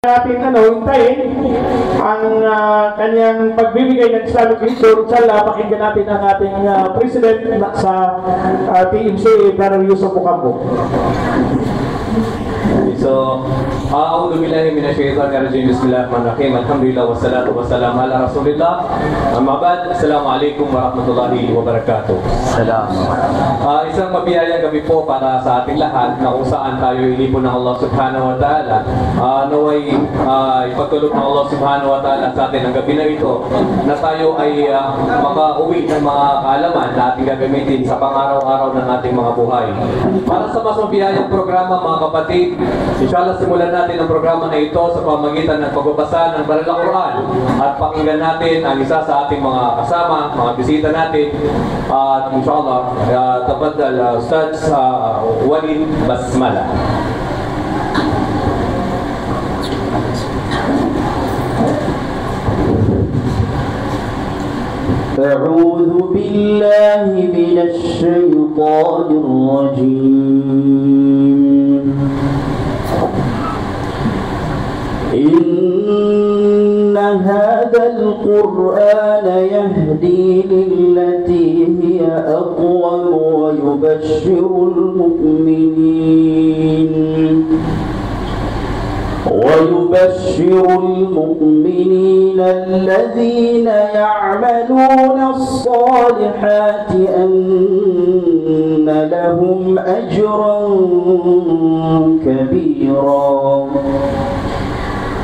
natin hintayin ang kanyang pagbibigay ng Islamic lecture. Inshallah, pakinggan natin ang ating President sa TMC, Brother Yusuf Ocampo. So, a'udhu billahi minasyaitanir rajim. Bismillahirrahmanirrahim. Alhamdulillah wassalatu wassalamu ala Rasulillah. Amma ba'd. Assalamualaikum warahmatullahi wabarakatuh. Salam. Isang mabiyayang gabi po para sa ating lahat na kung saan tayo inipon ng Allah Subhanahu wa Ta'ala. Naway ipagtulog ng Allah Subhanahu wa Ta'ala sa atin ang gabi na ito na tayo ay makauwi ng mga kaalaman na ating gagamitin sa pang-araw-araw ng ating mga buhay. Para sa mas mabiyayang programa, mga kapatid, inshallah simulan natin ang programa na ito sa pamamagitan ng pagbabasa ng Banal na Quran at pakinggan natin ang isa sa ating mga kasama, mga bisita natin. At inshallah, tafaddal Ustaz Walid Basmala. أعوذ بالله من الشيطان الرجيم إن هذا القرآن يهدي للتي هي أقوم ويبشر المؤمنين الذين يعملون الصالحات أن لهم أجرا كبيرا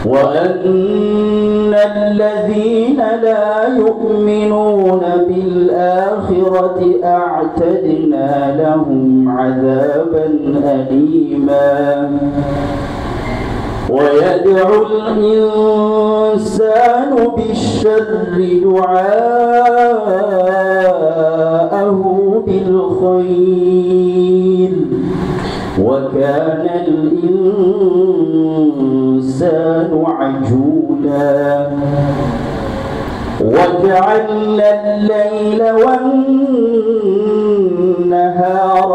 وأن الذين لا يؤمنون بالآخرة أعتدنا لهم عذابا أليما ويدعو الإنسان بالشر دعاءه بالخير وكان الإنسان عجولا وجعلنا الليل والنهار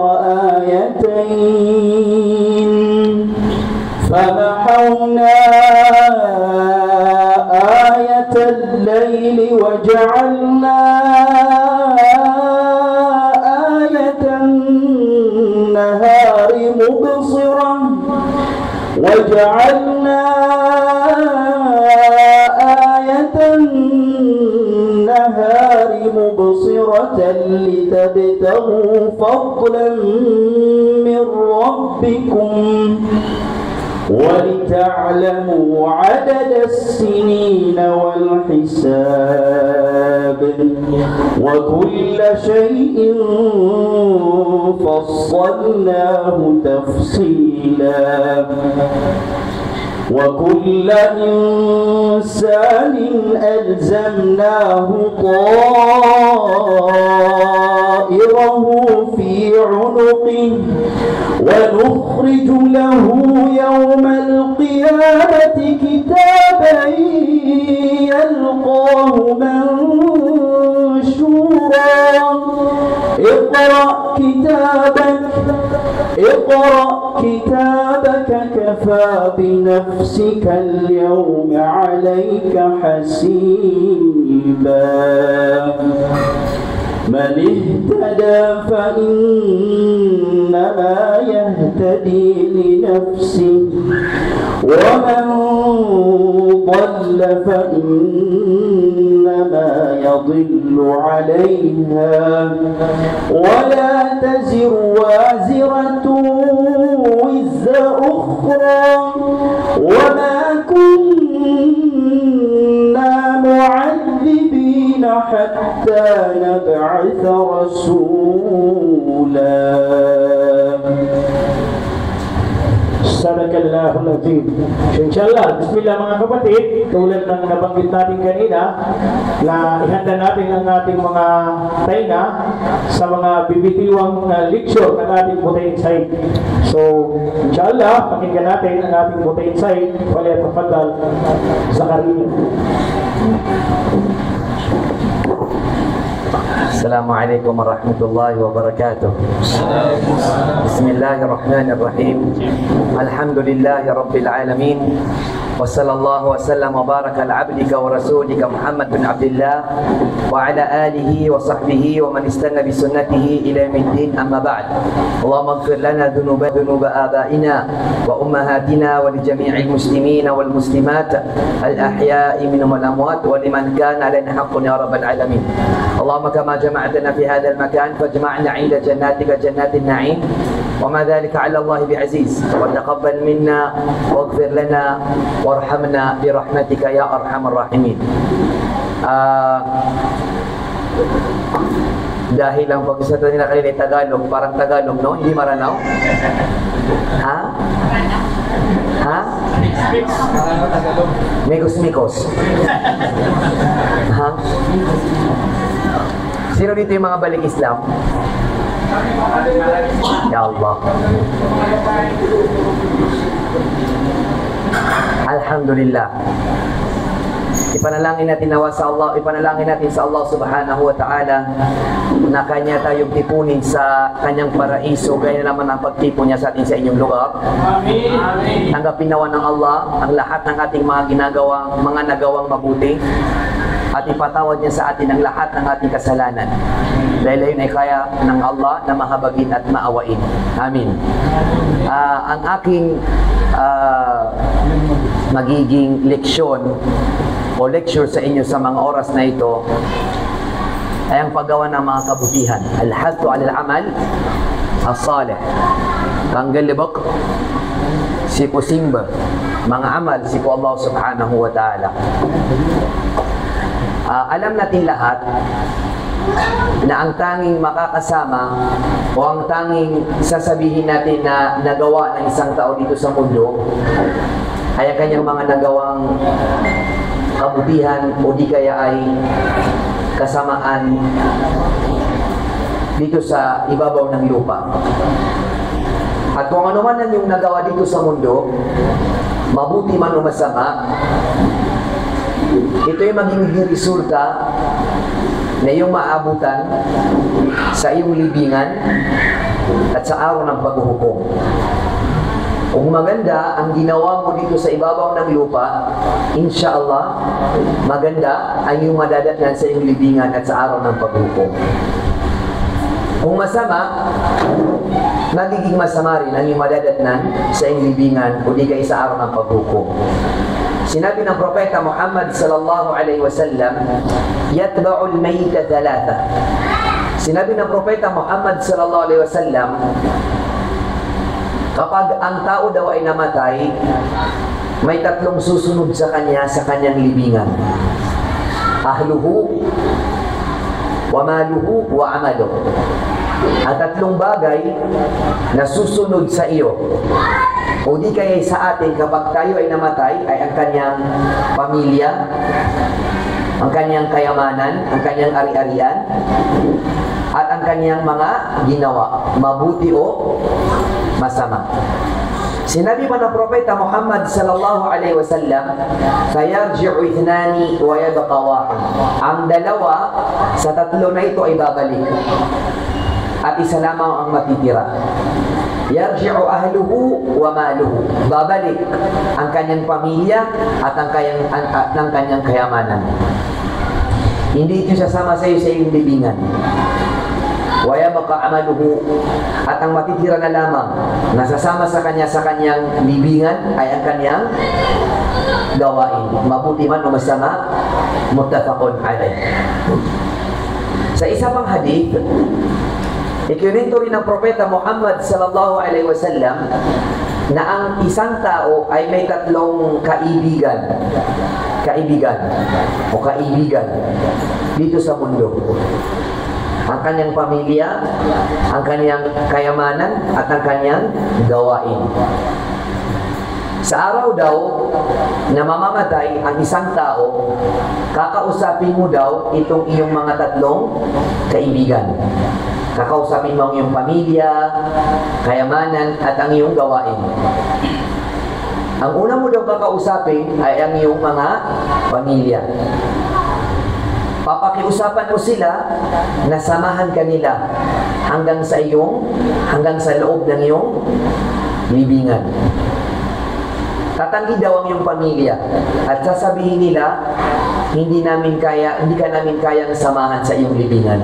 آيتين فمحونا آية الليل وجعلنا آية النهار مبصرة وجعلنا آية النهار مبصرة لتبتغوا فضلا من ربكم ولتعلموا عدد السنين والحساب وكل شيء فصلناه تفصيلا وكل إنسان ألزمناه طائره في عنقه ونخرج له يوم القيامة كتابا يلقاه منشورا اقرأ كتابك كفى بنفسك اليوم عليك حسيبا من اهتدى فإنما يهتدي لنفسه ومن ضل فإنما يضل عليها ولا تزر وازرة وزر أخرى وما كنا معذبين حتى نبعث رسولا. Sadaqallahul azim. Inshallah, bismillah mga kapatid, tulad ng nabanggit natin kanina na ihanda natin ang ating mga tainga sa mga bibitiwang lecture ng ating Buta Insight. So, inshallah, pakinggan natin ang ating Buta Insight. Wala tafaddal Zakaria. السلام عليكم ورحمة الله وبركاته. بسم الله الرحمن الرحيم. الحمد لله رب العالمين وصلى الله وسلم وبارك على عبدك ورسولك محمد بن عبد الله وعلى آله وصحبه ومن استنى بسنته إلى يوم الدين. أما بعد، اللهم اغفر لنا ذنوب آبائنا وأمهاتنا ولجميع المسلمين والمسلمات الأحياء منهم والأموات ولمن كان علينا حق يا رب العالمين. اللهم كما جمعتنا في هذا المكان فاجمعنا عند جناتك جنات النعيم، وما ذلك على الله بعزيز. وتقبل منا واغفر لنا وارحمنا برحمتك يا أرحم الراحمين. Dahil ang pag-usapan nila kanina ay Tagalog, parang Tagalog, no? Hindi Maranao? Ha? Ha? Mikos-mikos. Ha? Sino dito yung mga balik Islam? Ya Allah. Alhamdulillah. Ipanalangin natin nawa sa Allah, ipanalangin natin sa Allah Subhanahu wa Ta'ala na Kanya tayong tipunin sa Kanyang paraiso, gaya naman ang pagtipon niya sa atin sa inyong lugar. Amin. Amin. Tanggapin nawa ng Allah ang lahat ng ating mga nagawang mabuti, at ipatawad niya sa atin ang lahat ng ating kasalanan. Dahil yun ay kaya ng Allah na mahabagin at maawain. Amin. Ang aking magiging leksyon o lecture sa inyo sa mga oras na ito ay ang paggawa ng mga kabutihan. Al-hathu al-amal as-salih. Panggalibak siku simba mga amal siku Allah Subhanahu wa Ta'ala. Alam natin lahat na ang tanging makakasama o ang tanging sasabihin natin na nagawa ng isang tao dito sa mundo ay ang kanyang mga nagawang kabutihan o di kaya ay kasamaan dito sa ibabaw ng lupa. At kung ano man ang yung nagawa dito sa mundo, mabuti man o masama, ito ay magiging resulta na iyong maabutan sa iyong libingan at sa araw ng paghuhukom. Kung maganda ang ginawa mo dito sa ibabaw ng lupa, inshallah, maganda ang iyong madadatnan sa iyong libingan at sa araw ng paghuhukom. Kung masama, magiging masama rin ang iyong madadatnan sa iyong libingan o di kaya sa araw ng paghuhukom. Sinabi ng Propeta Muhammad sallallahu alaihi wasallam, yatba'ul mayta thalatha. Sinabi ng Propeta Muhammad sallallahu alaihi wasallam, kapag ang tao daw ay namatay, may tatlong susunod sa kanya sa kanyang libingan. Ahluhu, wa maluhu, wa amaluhu. At tatlong bagay na susunod sa iyo o di kaya sa atin kapag tayo ay namatay ay ang kanyang pamilya, ang kanyang kayamanan, ang kanyang ari-arian, at ang kanyang mga ginawa, mabuti o masama. Sinabi pa ng Propeta Muhammad sallallahu alaihi wasallam, sayarji'u ithnani wa yabqa wahid. Ang dalawa sa tatlo na ito ay babalik at isa lamang ang matitira. Yarji'u ahluhu wa maluhu. Babalik ang kanyang pamilya at ang kanyang kayamanan. Hindi ito sasama sa iyo sa iyong libingan. Wa yabqa amaluhu, at ang matitira na lamang nasasama sa kanyang libingan ay ang kanyang gawain, mabuti man o masama, muttafaqun alayh. Sa isa pang hadith, ikininto rin ng Propeta Muhammad sallallahu alaihi wasallam na ang isang tao ay may tatlong kaibigan dito sa mundo. Ang kanyang pamilya, ang kanyang kayamanan, at ang kanyang gawain. Sa araw daw na mamamatay ang isang tao, kakausapin mo daw itong iyong mga tatlong kaibigan. Kakausapin mo ang iyong pamilya, kayamanan, at ang iyong gawain. Ang una mo daw kakausapin ay ang iyong mga pamilya. Papakiusapan mo sila na samahan ka nila hanggang sa loob ng iyong libingan. Tatanggi daw ang iyong pamilya at sasabihin nila, hindi ka namin kayang samahan sa iyong libingan.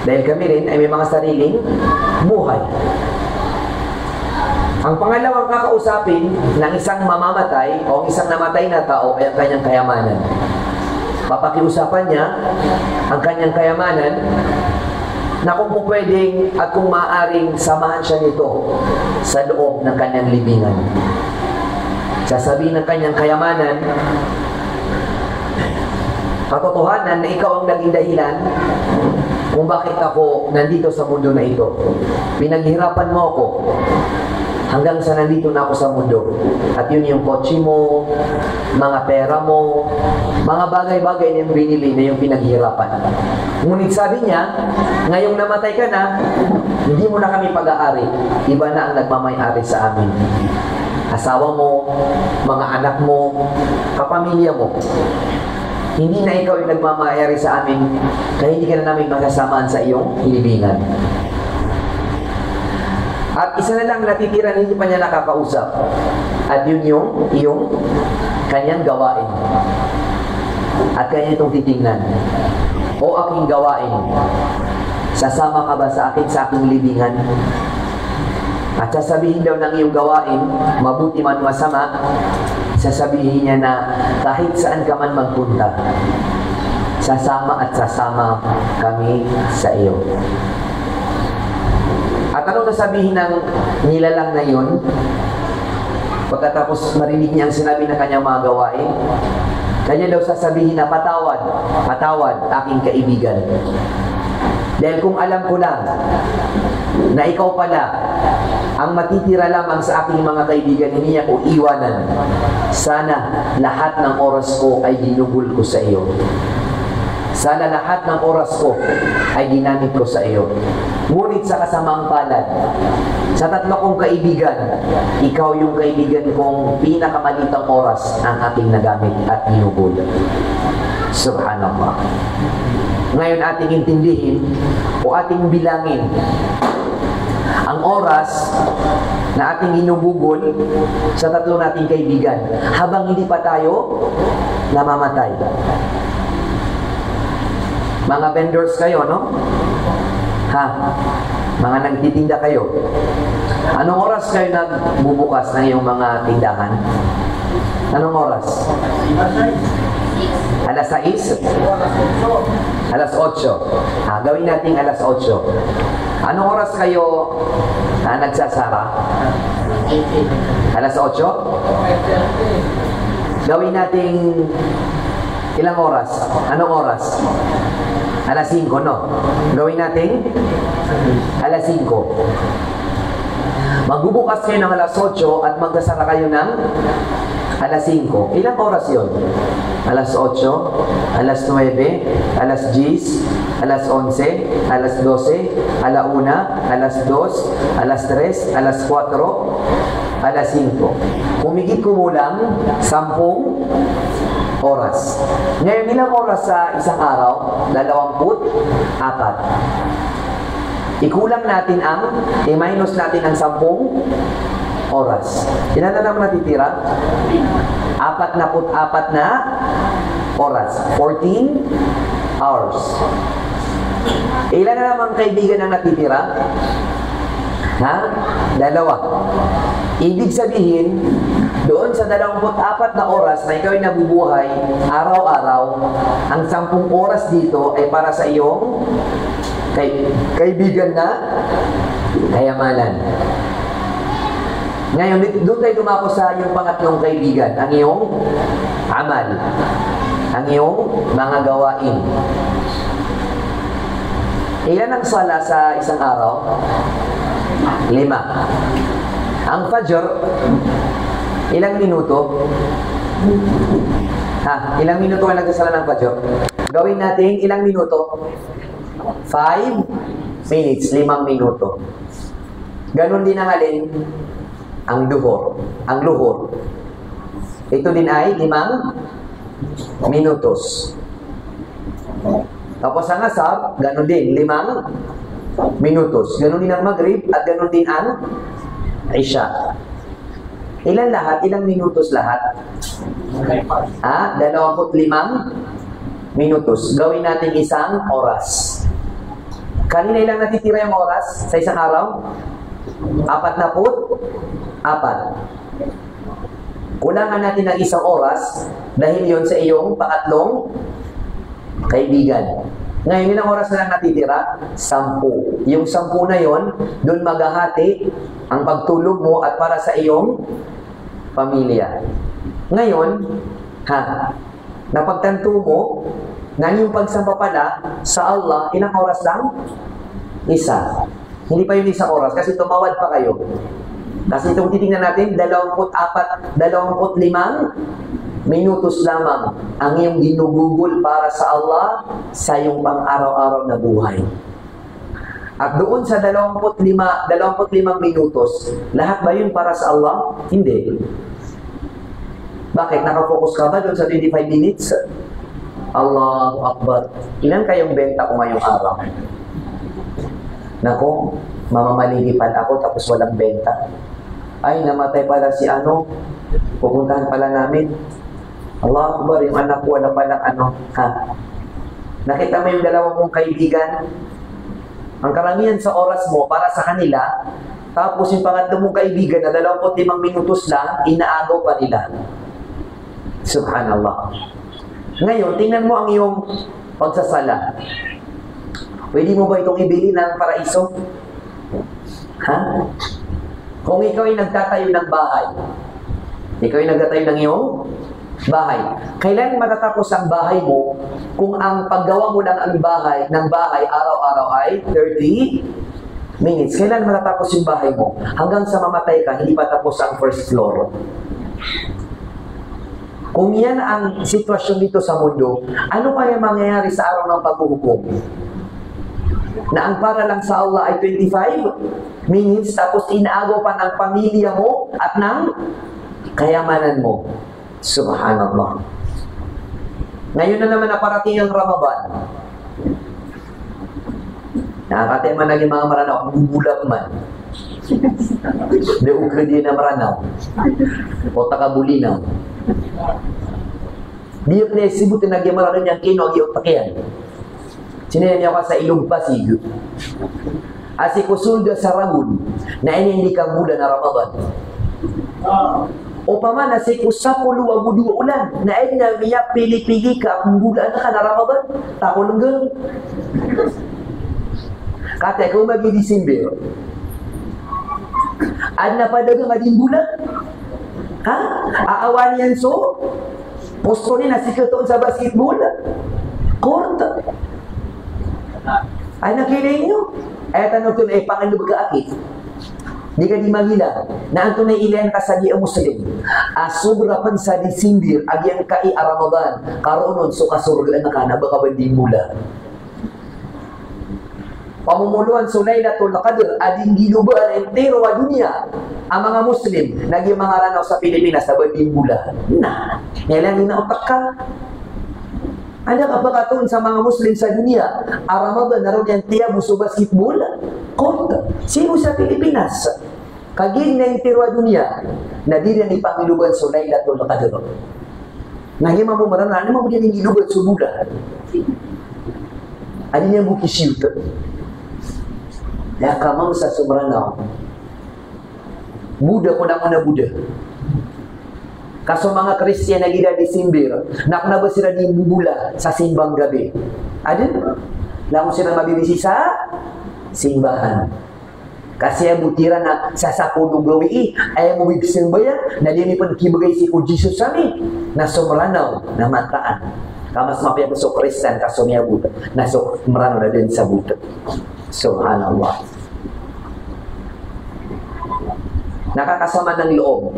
Dahil kami rin ay may mga sariling buhay. Ang pangalawang kakausapin ng isang mamamatay o isang namatay na tao ay ang kanyang kayamanan. Papakiusapan niya ang kanyang kayamanan na kung pwedeng at kung maaaring samahan siya nito sa loob ng kanyang libingan. Sasabihin ng kanyang kayamanan, katotohanan na ikaw ang naging dahilan kung bakit ako nandito sa mundo na ito. Pinaghirapan mo ako hanggang sa nandito na ako sa mundo. At yun yung kotse mo, mga pera mo, mga bagay-bagay na yung binili na yung pinaghirapan. Ngunit sabi niya, ngayong namatay ka na, hindi mo na kami pag-aari. Iba na ang nagmamay-ari sa amin. Asawa mo, mga anak mo, kapamilya mo. Hindi na ikaw yung nagmamay-ari sa amin, kaya hindi ka na namin masasamaan sa iyong libingan. At isa na lang natitira, hindi pa niya nakakausap. At yun yung kanyang gawain. At kanya itong titingnan. O aking gawain, sasama ka ba sa aking libingan? At sasabihin daw ng iyong gawain, mabuti man masama, sasabihin niya na kahit saan ka man magpunta, sasama at sasama kami sa iyo. At anong nasabihin ng nilalang na yun? Pagkatapos marinig niya ang sinabi ng kanyang mga gawain, kanya daw sasabihin na patawad aking kaibigan. Dahil kung alam ko lang na ikaw pala ang matitira lamang sa aking mga kaibigan, hindi niya ko iwanan. Sana lahat ng oras ko ay ginugol ko sa iyo. Sana lahat ng oras ko ay ginamit ko sa iyo. Ngunit sa kasamang palad, sa tatlo kong kaibigan, ikaw yung kaibigan kong pinakamalitang oras ang aking nagamit at ginugol. Subhanallah. Ngayon ating intindihin o ating bilangin ang oras na ating ginugugol sa tatlo nating kaibigan habang hindi pa tayo namamatay. Mga vendors kayo, no? Ha? Mga nagtitinda kayo. Anong oras kayo nagbubukas ng iyong mga tindahan? Anong oras? Alas 6? Alas 8. Gawin natin alas 8. Anong oras kayo nagsasara? Alas 8? Gawin natin ilang oras? Anong oras? Alas 5, no? Gawin natin alas 5. Magbubukas kayo ng alas 8 at magkasara kayo ng alas 5. Ilang oras yun? Alas 8, alas 9, alas 10, alas 11, alas 12, alauna, alas 2, alas 3, alas 4, alas 5. Kumigit kumulang 10 oras. Ngayon, ilang oras sa isang araw? 24. Ikulang natin i-minus natin ang 10 oras. Ilan na naman natitira? 44 na oras. 14 hours. Ilan na naman kaibigan ang natitira? Ha? 2. Ibig sabihin, doon sa 24 na oras na ikaw ay nabubuhay, araw-araw, ang 10 oras dito ay para sa iyong kaibigan na kayamanan. Ngayon, doon tayo dumako sa iyong pangatlong kaibigan, ang iyong amal, ang iyong mga gawain. Ilan ang sala sa isang araw? 5. Ang Fajr, ilang minuto? Ilang minuto ka nagsasala ng Fajr? Gawin natin ilang minuto? 5 minutes, 5 minuto. Ganon din ang alin? Ang duhur, ang luhur. Ito din ay 5 minutos. Tapos ang asar, ganon din, 5 minutos. Ganon din ang maghrib at ganon din ang isya. Ilan lahat? Ilang minutos lahat? 25 minutos. Gawin natin isang oras. Kanina ilang natitira yung oras sa isang araw? 44. Kulangan natin ng isang oras dahil yon sa iyong pangatlong kaibigan. Ngayon, ilang oras na lang natitira? 10. Yung 10 na yon, doon maghahati ang pagtulog mo at para sa iyong pamilya. Ngayon, napagtanto mo na yung pagsampa pala sa Allah, ilang oras lang? Isa. Hindi pa yun isang oras kasi tumawad pa kayo. Kasi itong titingnan natin, 25 minutos lamang ang iyong ginugugol para sa Allah sa iyong pang-araw-araw na buhay. At doon sa 25 minutos, lahat ba yun para sa Allah? Hindi. Bakit? Nakafocus ka ba doon sa 25 minutes? Allahu Akbar. Ilan kayong benta ko ngayong araw? Nako, mamamaligipan ako tapos walang benta. Ay, namatay pala si ano. Pupuntahan pala namin. Allah Akbar, yung anak ko, wala palang ano. Nakita mo yung dalawang mong kaibigan? Ang karamihan sa oras mo para sa kanila, tapos yung pangatlo mong kaibigan na 25 minutos lang, inaagaw pa nila. Subhanallah. Ngayon, tingnan mo ang iyong pagsasala. Pwede mo ba itong ibili ng paraiso? Kung ikaw ay nagtatayo ng bahay, ikaw ay nagtatayo ng iyong bahay, kailan matatapos ang bahay mo kung ang paggawa mo ng bahay araw-araw ay 30 minutes? Kailan matatapos yung bahay mo? Hanggang sa mamatay ka, hindi pa tapos ang first floor. Kung yan ang sitwasyon dito sa mundo, ano kaya mangyayari sa araw ng paghuhukom? Na ang para lang sa Allah ay 25 minutes, tapos inaagaw pa ng pamilya mo at ng kayamanan mo. Subhanallah. Ngayon na naman na parating ang Ramadan. Nakakatay man naging mga maranaw, bubulak man. De ukre di na maranaw. O takabulinaw. Di yung nesibutin naging maranaw niyang kino ang iyong takyan. Sinayan niya ka sa ilog Pasig. Asi kusulda sa ragun na hindi kang mula na Ramadan. O pa man, nasi kusapulu abudu ulan na na miya pili-pili ka kung bulan na ka na Ramadan. Tako ng gano'n. Kata kung mag-i-December, ad na padagang ading bulan. Aawan yan so? Posto ni nasi katoon sa basketball. Court. Ay nakilay nyo. Ay tanong ko na pangalubag ka akit. Di ka di magila na ang tunay ilan ka sa di ang Muslim. Sobra pan sa December agyan ka i-Ramadan. Karoon so kasurgan na ka na baka banding mula. Pamumuluan sa Laylatul Qadr ading ginuban entero wa dunia ang mga Muslim naging mga ranaw sa Pilipinas sa banding mula. Nilang inautak ka. Ano ka pagkatuon sa mga Muslim sa dunia? Ramadan naroon yan tiya muso basketball. Konta. Sino sa Pilipinas? Kaging na entero wa dunia na di rin ipangiluban sa Laylatul Qadr. Naging mamumaranan, ano mo din yung iluban sa mula? Ano niya mo kisiyuta? Kaya kamang sa sumranaw. Buddha ko na muna Buddha. Kaso mga Kristiyan na gila December, naknaba sila di bubula sa simbang gabi. Adin? Lamo sila mabibisi sa simbahan. Kasi ang butira na sa sapulong gawi, ayaw mo bibisin ba yan? Nalinipan kibagay si O Jesus sami, na sumranaw, na mataan. Kamas mapaya ko sa Kristiyan, kaso niya buta, na sumranaw na din sa buta. Subhanallah. Nakakasama ng loob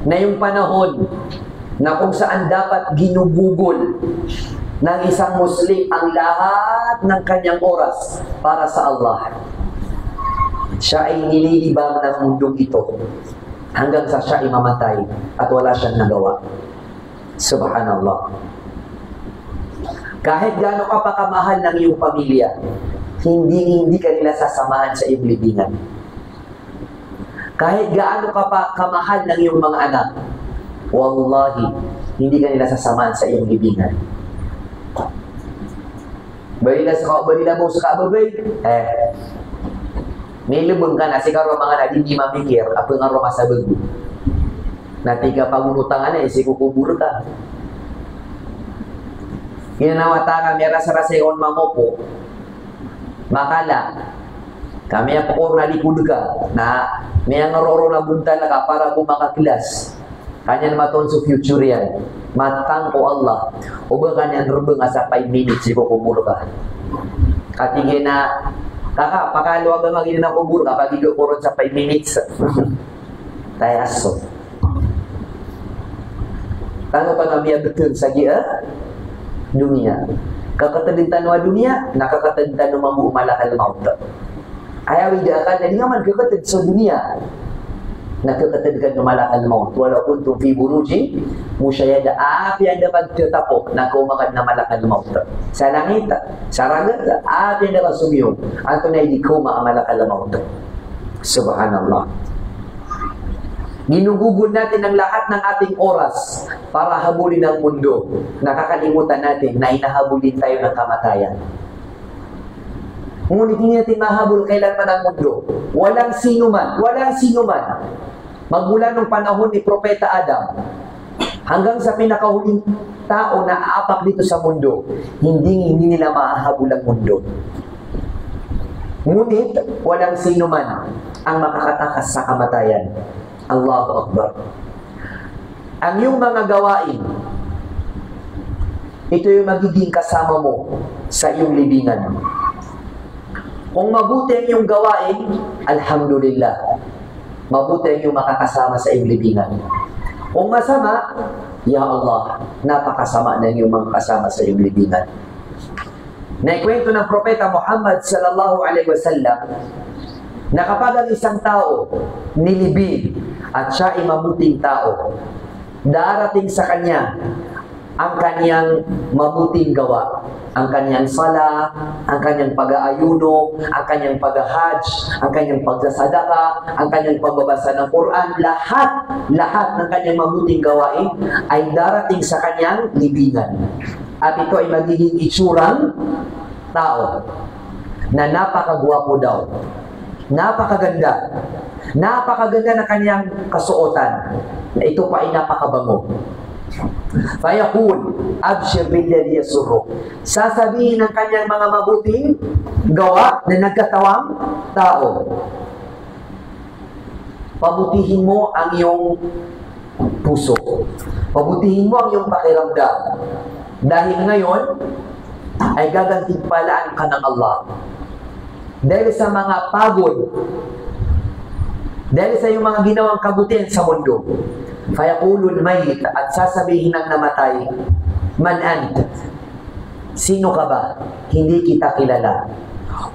na yung panahon na kung saan dapat ginugugol ng isang Muslim ang lahat ng kanyang oras para sa Allah. Siya ay nililibang ng mundong ito hanggang sa siya ay mamatay at wala siyang nagawa. Subhanallah. Kahit gaano ka pa kamahal ng iyong pamilya, hindi ka nila sasamahan sa iyong libingan. Kahit gaano ka pa kamahal ng iyong mga anak, wallahi, hindi ka nila sasamahan sa iyong libingan. Balila mo sa kababay, nilubon ka na, siguro mga hindi mamikir, apo nga roma sa bago. Natika pangunutangan na, isikukubur ka. Ginanawata ka, may rasa-rasa yung mamopo, makala, kami ang pakor na likod ka, na may ang roro na bunta na ka para bumakaklas. Kanya maton sa future yan. Matang ko Allah. O ba kanya rubang sa 5 minutes, ikukubur ka. Katigay na, pakaluwa ba magiging na kubur ka, pag ikukurot sa 5 minutes. Tayaso. Tango pa kami betul sa dunia. Kakatadintan wa dunia, nakakatadintan wa malakal maut. Ayaw ida akan jadi ngaman kakatad sa dunia. Nakakatadintan wa malakal maut. Walaupun tu fi buruji musyayada api anda pagtatapok na kumakad na malakal maut. Sa langit, sa ragat, api anda kasumiyong. Ato na hindi ko malakal maut. Subhanallah. Ginugugol natin ang lahat ng ating oras para habulin ang mundo. Nakakalimutan natin na inahabulin tayo ng kamatayan. Ngunit hindi natin mahabol kailanman ang mundo. Walang sino man. Magmula nung panahon ni Propeta Adam hanggang sa pinakahuling tao na aapak dito sa mundo, hindi nila mahahabol ang mundo. Ngunit walang sino man ang makakatakas sa kamatayan. Allahu Akbar. Ang iyong mga gawain, ito yung magiging kasama mo sa iyong libingan. Kung mabuti ang iyong gawain, alhamdulillah, mabuti ang iyong makakasama sa iyong libingan. Kung masama, ya Allah, napakasama na iyong mga kasama sa iyong libingan. Naikwento ng Propeta Muhammad sallallahu alaihi wasallam na kapag ang isang tao nilibing at siya ay mabuting tao, darating sa kanya ang kanyang mabuting gawa, ang kanyang sala, ang kanyang pag-aayuno, ang kanyang pag-hajj, ang kanyang pagsasadaka, ang kanyang pagbabasa ng Quran, lahat ng kanyang mabuting gawain ay darating sa kanyang libingan. At ito ay magiging itsurang tao na napakagwapo daw, napakaganda na kanyang kasuotan, na ito pa ay napakabango. Fayaqul abshir billadhi yasurruk. Sasabihin ng kanyang mga mabuting gawa na nagkatawang tao, pabutihin mo ang iyong puso, pabutihin mo ang iyong pakiramdam, dahil ngayon ay gagantimpalaan ka ng Allah dahil sa mga pagod, dahil sa iyong mga ginawang kabutihan sa mundo. Fayaqulul mayit, at sasabihin ng namatay, man ant, sino ka ba? Hindi kita kilala.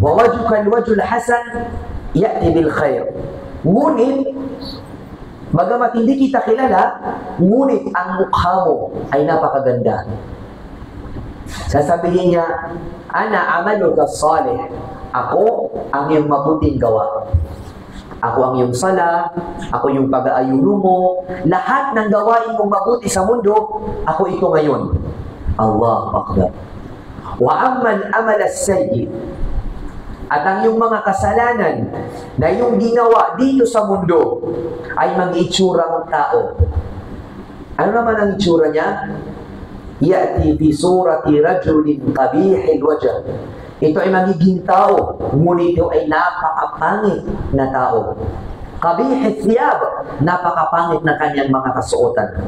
Wa wajhuka alwajhul hasan ya'ti bil khair. Ngunit bagamat hindi kita kilala, ngunit ang mukha mo ay napakaganda. Sasabihin niya, ana amaluka salih, ako ang iyong mabuting gawa. Ako ang iyong sala, ako yung pag-aayuno mo, lahat ng gawain mong mabuti sa mundo, ako ito ngayon. Allahu Akbar. Wa amman amal as-sayyi, at ang iyong mga kasalanan na iyong ginawa dito sa mundo ay mag-itsura ng tao. Ano naman ang itsura niya? Ya'ti fi surati rajulin qabihil wajh. Ito ay magiging tao, ngunit ito ay napakapangit na tao. Qabihit thiyab, napakapangit na kanyang mga kasuotan.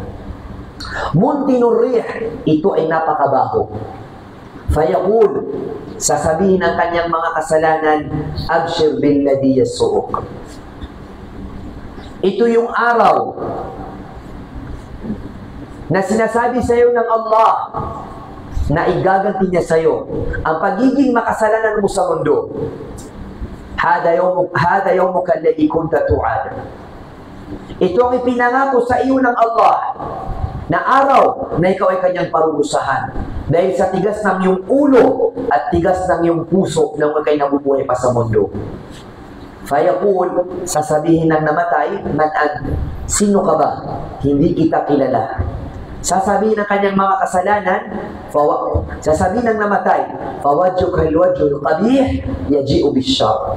Muntinur rih, ito ay napakabaho. Fayaqul, sasabihin ng kanyang mga kasalanan, abshir billadhi yasu'uk. Ito yung araw na sinasabi sa iyo ng Allah na igaganti niya sa iyo ang pagiging makasalanan mo sa mundo. Hada yawmuka alladhi kunta tu'ad. Ito ang ipinangako sa iyo ng Allah na araw na ikaw ay kanyang parurusahan dahil sa tigas ng iyong ulo at tigas ng iyong puso nang ikay nabubuhay pa sa mundo. Fayaqul, sasabihin ng namatay, man ant, sino ka ba? Hindi kita kilala. Sasabihin ng kanyang mga kasalanan, sasabihin ng namatay, fawajjuka alwajhul qabih yaji'u bisyarr.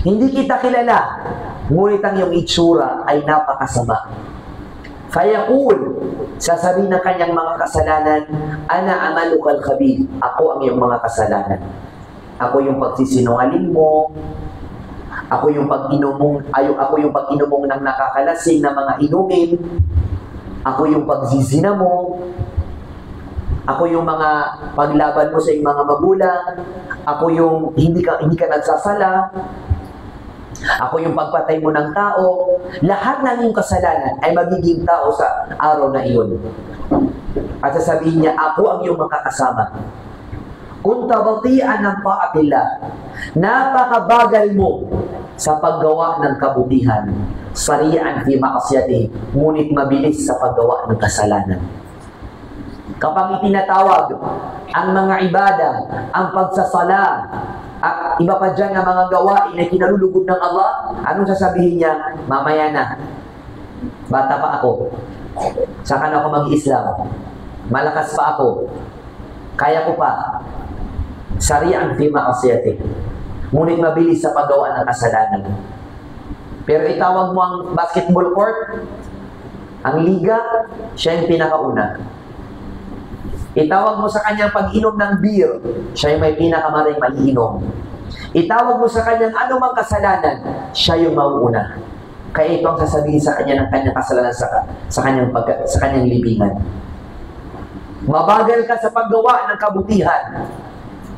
Hindi kita kilala, ngunit ang iyong itsura ay napakasama. Fayaqul, sasabihin ng kanyang mga kasalanan, ana amalukal khabith, ako ang iyong mga kasalanan. Ako yung pagsisinungaling mo, ako yung pag-inom mong ng nakakalasing na mga inumin, ako yung pagzizina mo, ako yung mga paglaban mo sa iyong mga magulang, ako yung hindi ka nagsasala, ako yung pagpatay mo ng tao. Lahat ng iyong kasalanan ay magiging tao sa araw na iyon. At sasabihin niya, ako ang iyong makakasama. Kunta bati'an ng ta'atillah, napakabagal mo sa paggawa ng kabutihan, sari'an fi ma'asiyati, ngunit mabilis sa paggawa ng kasalanan. Kapag itinatawag ang mga ibada, ang pagsasala, at iba pa dyan na mga gawain na kinalulugod ng Allah, anong sasabihin niya? Mamaya na, bata pa ako, saka na ako mag-Islam, malakas pa ako, kaya ko pa, sari'an fi ma'asiyati, ngunit mabilis sa paggawa ng kasalanan. Pero itawag mo ang basketball court, ang liga, siya yung pinakauna. Itawag mo sa kanyang pag-inom ng beer, siya yung may pinakamaring maiinom. Itawag mo sa kanyang anumang kasalanan, siya yung mauuna. Kaya ito ang sasabihin sa kanya ng kanyang kasalanan sa kanyang libingan. Mabagal ka sa paggawa ng kabutihan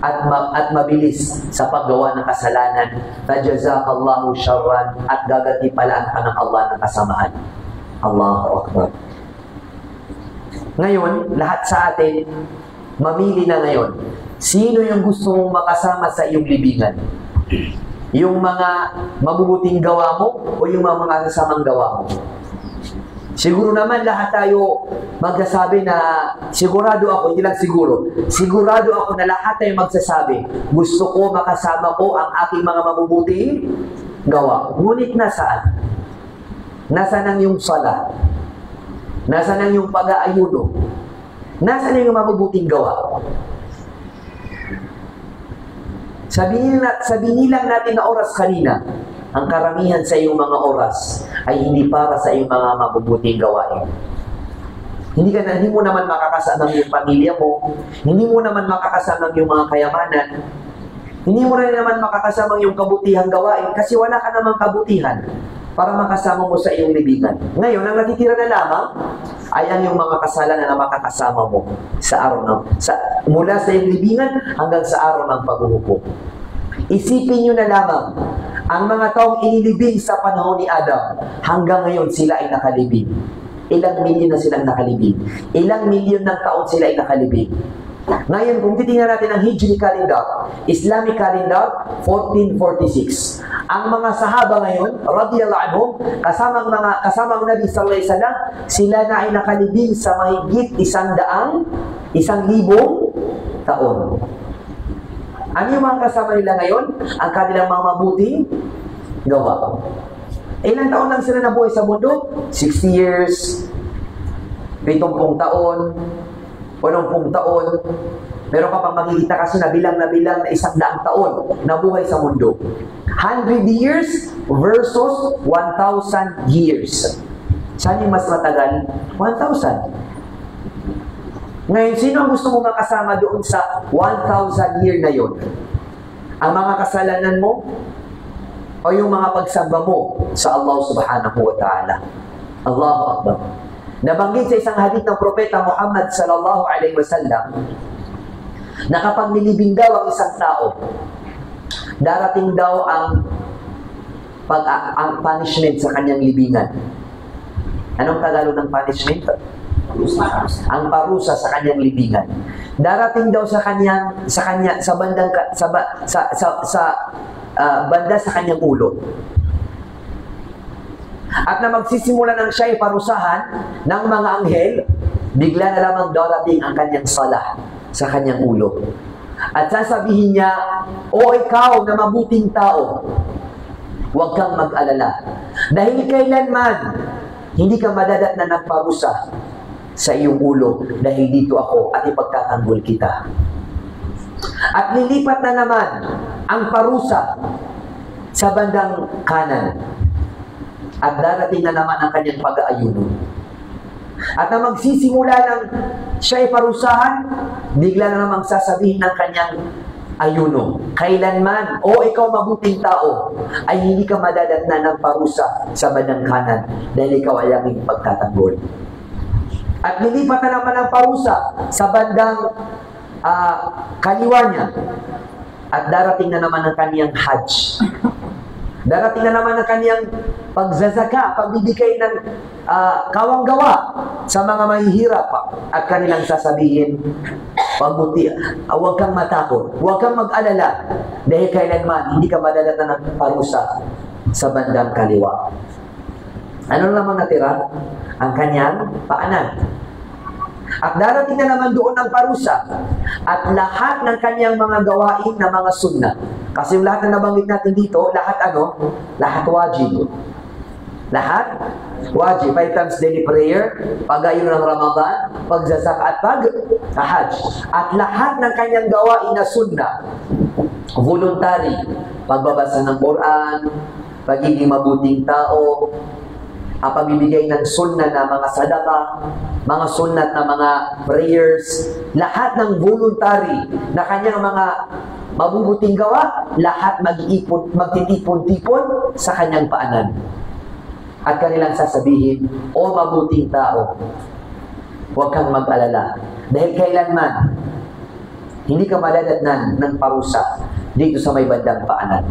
at mabilis sa paggawa ng kasalanan. Fajazakallahu syarran, at gagatipalaan ka ng Allah ng kasamaan. Allahu Akbar. Ngayon, lahat sa atin, mamili na ngayon. Sino yung gusto mong makasama sa iyong libingan? Yung mga mabubuting gawa mo o yung mga kasamang gawa mo? Siguro naman lahat tayo magsasabi na sigurado ako, hindi lang sigurado ako na lahat tayo magsasabi, gusto ko makasama ko ang aking mga mabubuting gawa. Ngunit nasaan? Nasaan ang iyong sala? Nasaan ang iyong pag-aayuno? Nasaan ang iyong mabubuting gawa? Sabihin lang natin na oras kanina, ang karamihan sa iyong mga oras ay hindi para sa iyong mga mabubuting gawain. Hindi mo naman makakasama ang iyong pamilya mo, hindi mo naman makakasama ang iyong mga kayamanan, hindi mo rin naman makakasama ang iyong kabutihang gawain kasi wala ka namang kabutihan para makasama mo sa iyong libingan. Ngayon, ang natitira na lamang ay ang iyong mga kasalanan na makakasama mo sa araw mula sa iyong libingan hanggang sa araw ng paghuhukom. Isipin nyo na lamang, ang mga taong inilibing sa panahon ni Adam, hanggang ngayon sila ay nakalibing. Ilang milyon na silang nakalibing. Ilang milyon ng taon sila ay nakalibing. Ngayon, kung titingnan natin ang Hijri calendar, Islamic calendar, 1446. Ang mga sahaba ngayon, radiyallahu anhum, kasamang Nabi sallallahu alaihi wasallam, sila na ay nakalibing sa mahigit 100,000 taon. Ano yung mga kasama nila ngayon? Ang kanilang mga mabuting gawa. Ilang taon lang sila nabuhay sa mundo? 60 years, 70 taon, 80 taon. Meron ka pang makikita kasi na bilang na 100 taon na buhay sa mundo. 100 years versus 1,000 years. Saan yung mas matagal? 1,000. Ngayon, sino ang gusto mong makasama doon sa 1,000 year na yon? Ang mga kasalanan mo o yung mga pagsamba mo sa Allah subhanahu wa ta'ala? Allahu Akbar. Nabanggit sa isang hadith ng Propeta Muhammad sallallahu alaihi wasallam na kapag nilibing daw ang isang tao, darating daw ang punishment sa kanyang libingan. Anong Tagalog ng punishment? Ang parusa sa kanyang libingan. Darating daw sa banda sa kanyang ulo. At na magsisimula ng siya'y parusahan ng mga anghel, bigla na lamang darating ang kanyang sala sa kanyang ulo. At sasabihin niya, o ikaw na mabuting tao, huwag kang mag-alala. Dahil kailanman, hindi ka madadatnan ng parusa sa iyong ulo dahil dito ako at ipagtatanggol kita. At lilipat na naman ang parusa sa bandang kanan. At darating na naman ang kanyang pag-aayuno. At na magsisimula ng siya ay parusahan, bigla na namang sasabihin ng kanyang ayuno. Kailanman, o ikaw mabuting tao, ay hindi ka madadatnan ng parusa sa bandang kanan dahil ikaw ay aming pagtatanggol. At nilipat na naman ang parusa sa bandang kaliwa niya. At darating na naman ang kaniyang hajj. Darating na naman ang kaniyang pagzazaka, pagbibigay ng kawang-gawa sa mga mahihirap at kanilang sasabihin, huwag kang matakot, huwag kang mag-alala dahil kailanman hindi ka madadatan ng parusa sa bandang kaliwa. Ano naman natira? Ang kanyang paanan. At darating na naman doon ng parusa at lahat ng kanyang mga gawain na mga sunna. Kasi yung lahat na nabanggit natin dito, lahat ano? Lahat wajib. Lahat wajib. 5 times daily prayer, pag-ayun ng Ramadan, pagzazaka at pag-hajj. At lahat ng kanyang gawain na sunna, voluntary, pagbabasa ng Quran, pagiging mabuting tao, pagbibigay ng sunnah na mga sadaka, mga sunnat na mga prayers, lahat ng voluntary na kanyang mga mabubuting gawa, lahat magtitipon-tipon sa kanyang paanan. At kanilang sasabihin, o mabuting tao, huwag kang mag-alala. Dahil kailanman, hindi ka madadatnan ng parusa dito sa may bandang paanan.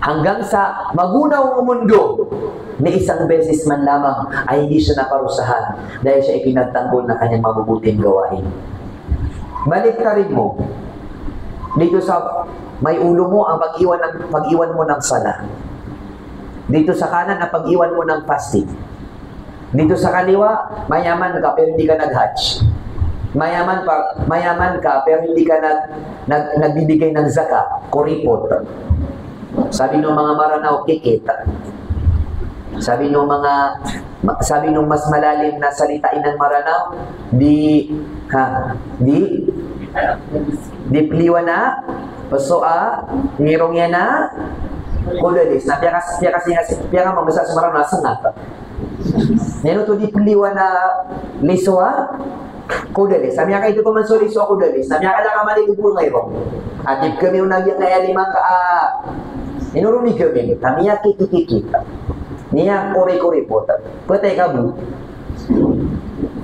Hanggang sa magunaw ang mundo, ni isang beses man lamang ay hindi siya naparusahan dahil siya ipinagtanggol ng kanyang mabubuting gawain. Baliktarin mo, dito sa may ulo mo ang pag-iwan mo ng sala. Dito sa kanan ang pag-iwan mo ng fasting. Dito sa kaliwa, mayaman ka pero hindi ka nag-hajj. Mayaman ka pero hindi ka nagbibigay ng zakat, kuripot. Sabi ng mga Maranao, kikita. Sabi nung mas malalim na salitain ng Maranao, di pliwa na, pasoa, ngirong yan na, kudalis, na piya magbasa sa Maranao, sangat. Nino to di pliwa na liswa, kudalis. Sabi niya kayo ito man so liswa, kudalis. Sabi niya ka malilipul ngayon. At if kami yung nagyang ngayalimang inurumi kami, kami niya kikikikita. Niya kore-kore po. Patay ka mo.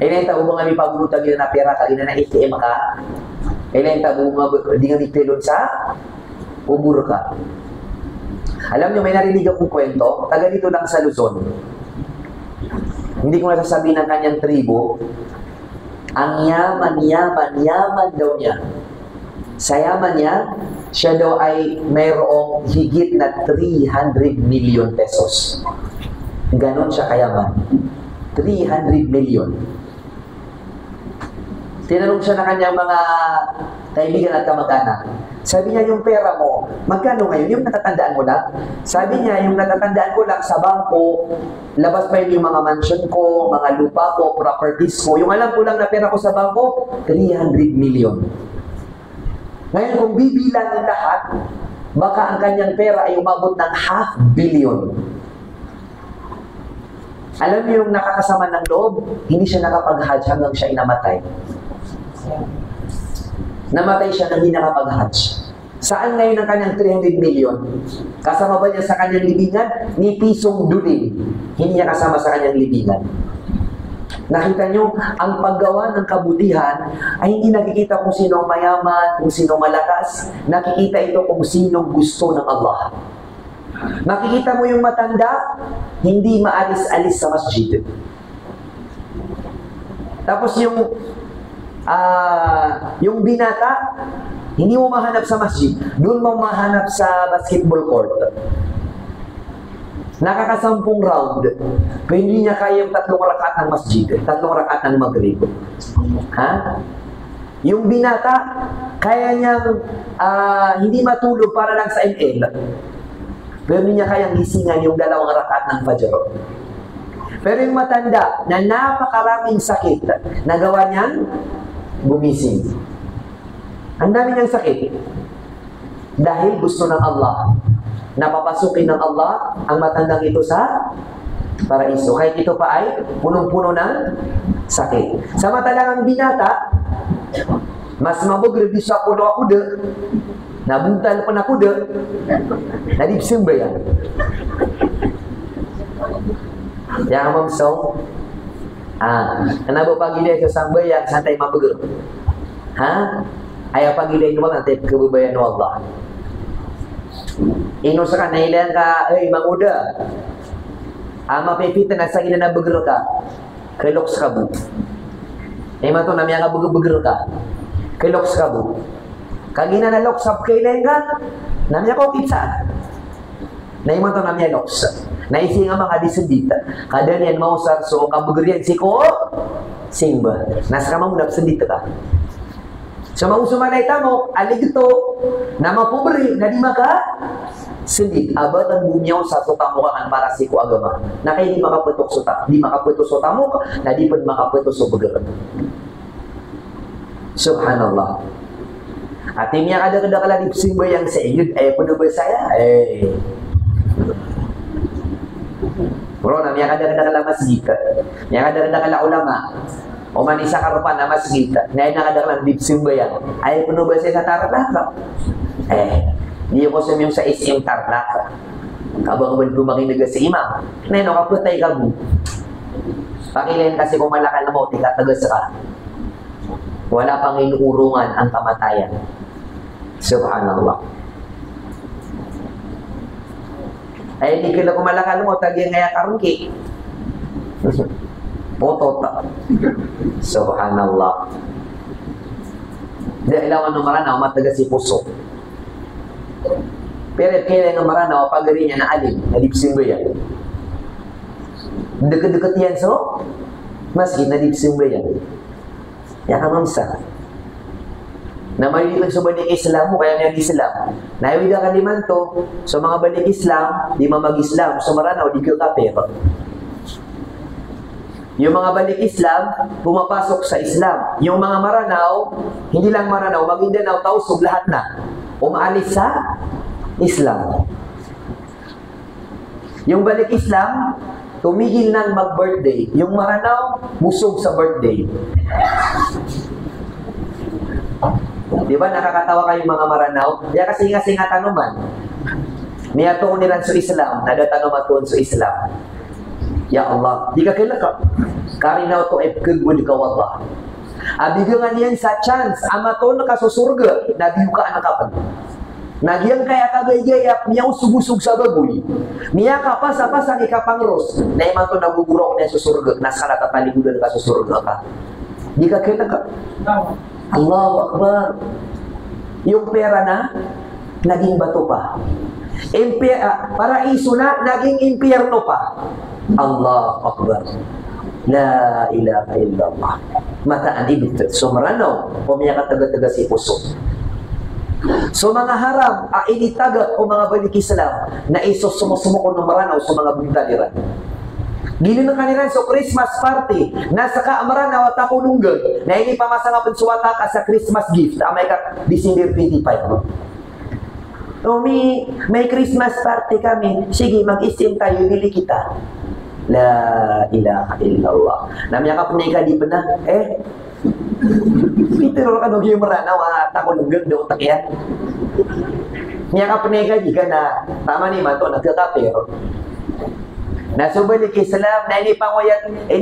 Ilan tabo nga may pabulutag yun na pera kalina na ATM ka. Ilan tabo nga di nga may pilon sa ubur ka. Alam nyo, may narinig akong kwento. Taga dito lang sa Luzon. Hindi ko nasasabihin ng kanyang tribo. Ang yaman daw niya. Sa yaman niya, siya daw ay mayroong higit na 300 million pesos. Ganon siya kayaman. 300 million. Tinanong siya na kanyang mga kaibigan at kamag-anak. Sabi niya, yung pera mo, magkano ngayon? Yung natatandaan mo na? Sabi niya, yung natatandaan ko lang sa bangko, labas pa yung mga mansion ko, mga lupa ko, properties ko. Yung alam ko lang na pera ko sa bangko, 300 million. Ngayon, kung bibilangin lahat, baka ang kanyang pera ay umabot ng 500 million. Alam niyo yung nakakasama ng loob, hindi siya nakapag-hajj hanggang siya inamatay. Namatay siya nang hindi nakapag-hajj. Saan ngayon ang kanyang 300 million? Kasama ba niya sa kanyang libingan? Ni pisong duling. Hindi niya kasama sa kanyang libingan. Nakita nyo, ang paggawa ng kabutihan ay hindi nakikita kung sino ang mayaman, kung sino malakas. Nakikita ito kung sino gusto ng Allah. Makikita mo yung matanda, hindi maalis-alis sa masjid. Tapos yung binata, hindi mo mahanap sa masjid. Doon mo mahanap sa basketball court. Nakakasampung round, pero hindi niya kaya yung 3 rakaat ng masjid, 3 rakaat ng maghrib. Ha? Yung binata, kaya niyang hindi matulog para lang sa ML. Pero niya kayang gisingan yung 2 rakaat ng Fajr. Pero yung matanda na napakaraming sakit, nagawa niyan, gumising. Ang dami niyang sakit. Dahil gusto ng Allah, napapasukin ng Allah ang matandang ito sa paraiso. Kahit ito pa ay punong-puno ng sakit. Samantalang ang binata, mas mabugre di sa puno ako de, nabuntal pa na ako de, nadibsim ba yan? Yang mamsong, kenapa pagilai ke sambayan santai mabugre? Ayaw pagilai ke mga tip kebebayan Allah. Inusakan na ilan ka, manguda. Mapipita na sa ilan na buger ka. Kiloks ka bu. Mato na miya ka buger ka. Kiloks ka bu. Kagina na loks up kailan ka. Namya ko kitsa. Mato na miya loks. Naisi nga mga disendita. Kada niyan mausar so kabuger yan siko. Simba. Nas ka mamunap sendita ka. So mausumanay tamo, aligto, na mapubri, na di maka, sendit, abad ang bunyaw sa tutamukaan para si ko agama. Na kayo di makaputok suta, di makaputok sa tamo ka, na di pad makaputok sa bagar. Subhanallah. At imiya kada-kada kalalipsing ba yang sa iyod, puno ba saya? Bro, na miya kada-kada kalamasjid, miya kada-kada kalaulama, o man isa karupan na masjid, na nakadalang dipsim ba yan? Ay, puno ba siya sa tarlaka? Di ko sa miyong sa isyong tarlaka. Kabang lumaki naga si imam. Na kaputay ka mo. Pakilayan kasi kung malakal mo, tika-tagas ka. Wala pang inuurungan ang kamatayan. Subhanallah. Ay, hindi kila kung malakal mo, tagyan ngaya karungki. Potota. Subhanallah. Dahil ang maranaw, mataga si puso. Pero kailan ang maranaw, pagari niya na alim, nadipsim ba yan? Deket-deket yan so, masjid nadipsim ba yan? Yan ang mamsa. Na maliliman sa balik Islam mo, kaya niya Islam. Naiwida ka liman to, sa mga balik Islam, di mamag-Islam, sa maranaw, di ka kapero. Yung mga balik Islam, pumapasok sa Islam. Yung mga maranaw, hindi lang maranaw, Maguindanao, Tausug, lahat na. Umaalis sa Islam. Yung balik Islam, tumigil ng mag-birthday. Yung maranaw, busog sa birthday. Di ba nakakatawa kayong mga maranaw? Kaya kasi nga singatan naman. Niya to niran sa Islam, nadatanong matuon sa Islam. Ya Allah, di ka kilaka. Karinaw to epkagwad ka Allah. Abigangan yan sa chance, ama to nakasusurga, nabiyo ka anak kapan. Nagyang kaya kagay-gayap, niya usug-usug sa baboy. Niya kapas-apas ang ikapangros, na iman to nagugurok niya susurga, nasa natataligudan ka susurga ka. Di ka kilaka. Allahu Akbar. Yung pera na, naging bato pa. Paraiso na, naging impyerno pa. Allah Akbar. La ilaha illallah. Mataan ibig. So maranaw, pumiya ka taga-taga si puso. So mga haram, initagat o mga balik Islam, na iso sumusumukon ng maranaw sa mga bintaliran. Gili na kaniran so Christmas party, nasa kaamaranaw at akununggan, na hindi pa masangapan suwata ka sa Christmas gift, amay ka December 25. May Christmas party kami. Sige, mag-isim tayo, bili kita. La ilaha illallah. Namiyakap na ika, di pa na. Ito rin ka yung maranaw, takununggan daw takyan. Niyakap na ika, di ka na, tama ni Mato, nagkakapero. Nasubalik Islam, na ini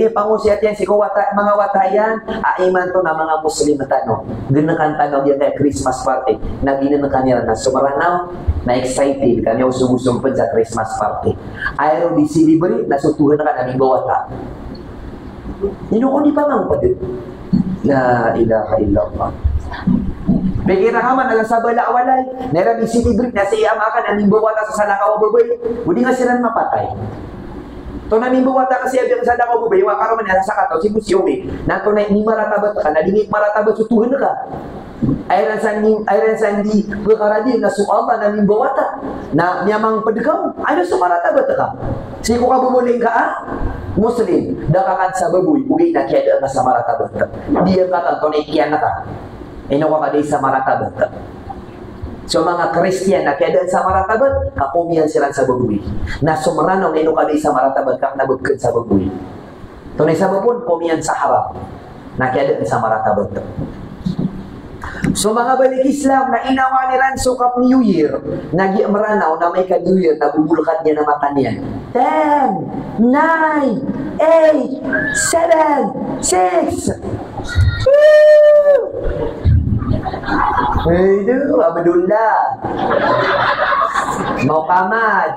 pangusiyat yan, si mga watayan, aiman to na mga Muslim na tanong. Ginakan tanong yan kaya Christmas party, na ginanakan nila na sumaranaw, na excited, kami usung-usungpad sa Christmas party. Ayaw di silibri, nasutuhan na ka namin bawata. Nino ko di pa mang padit. La ilaha illallah. Bigyan na kaman, alang sa balawalay, nera di silibri, nasa iyamakan, namin bawata sa salakaw babay, hindi nga sila mapatay. To namin buwata kasi abiyang sa dako bubay, wa karon man sa kato si Busyumi. Nato na ni maratabat ka, nalingit maratabat sutuhan ka. Airan sandi perkara dia na Allah na mimbawa ta na memang pedekam ada semarata betakam si ko ka boleh ka muslim dakakan sa baboy ugay na kaya na samarata betak dia kata to ni kian nata ino ka di samarata betak so mga Kristiyan na kaya sa marata bet kakumihan sila sa baboy na sumaranaw na ino ka di samarata betak na bukid sa baboy to ni sa babon kumihan sa harap na kaya sa marata betak. So mga balik Islam na inawa ni Ranso kap New Year, nagi meranaw na may ka-New Year na bubulkat niya na mata niya. 10, 9, 8, 7, 6. Aduh, Abdullah, Muhammad,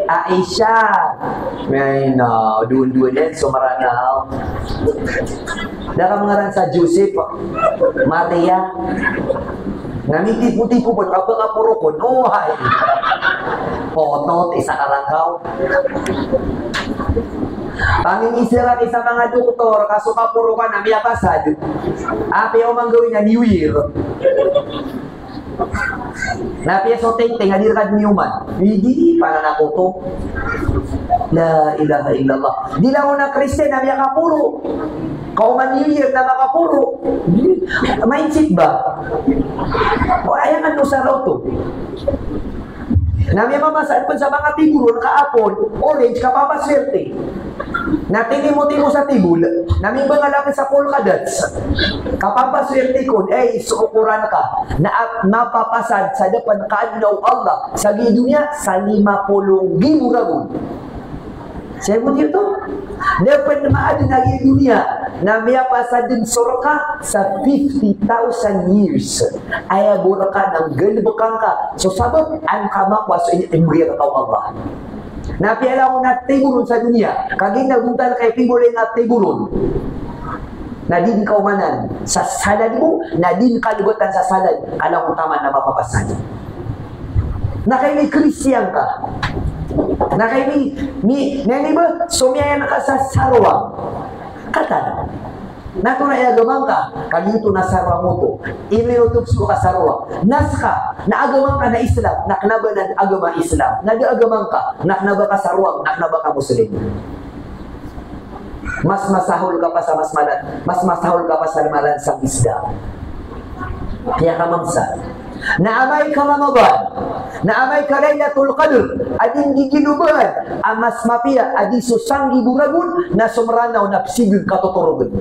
Aisyah, no, dua-dua dia sumaranaw. Dah ka mengaran sa Joseph, Maria, namitipu-tipu pun, apa-apa pun, oh hai, otot, isa kalangkaw. Panging isira sa mga doktor, kasukapuro ka na miyapasad, api o manggawin na New Year. Napiya so ting-ting, hadir ka niyuman. Hindi, para na ko to. La ilaha illallah. Di lang na Kristen na miyakapuro. Kauman New Year na makapuro. Mindset ba? O ayan ano sa raw to. Nami mamasad pun sa mga tiburon kaapon, orange kapapaswerte. Natingin mo sa tibul, nami bangalaki sa polkadats. Kapapaswerte kon, sukuran ka na mapapasad sa depan kaadlaw Allah sa dunia sa 50,000 ragon. Saya pun itu dapat maad na dunia na miyapasad din surka sa 50,000 years. Ay buraka ng galbakang ka. So sabot ang kamakwas so imrir ka Allah. Napiala ko na tiburon sa dunia. Kaging naguntal kay tiburon na tiburon. Na din kaumanan sa salad mo, na din kalibutan sa salad. Alam mo tama na mapapasad. Na kay may Kristiyan ka. Na kay ni ba sumiyaya na ka sa sarwa kata nato na iagamang ka kalito na sarwa mo to iminutups mo ka sarwa naska na agamang ka na Islam naknaba na agama Islam nag-agamang ka naknaba ka sarwa naknaba ka Muslim mas masahol ka pa sa mas masahol ka pa sa malansang isda kaya ka mamsa naamay ka Ramadan, naamay ka Laylatul Qadr, ading giginuban, amas mapia, adi susanggi buragun, na sumranaw na psigil katuturugan.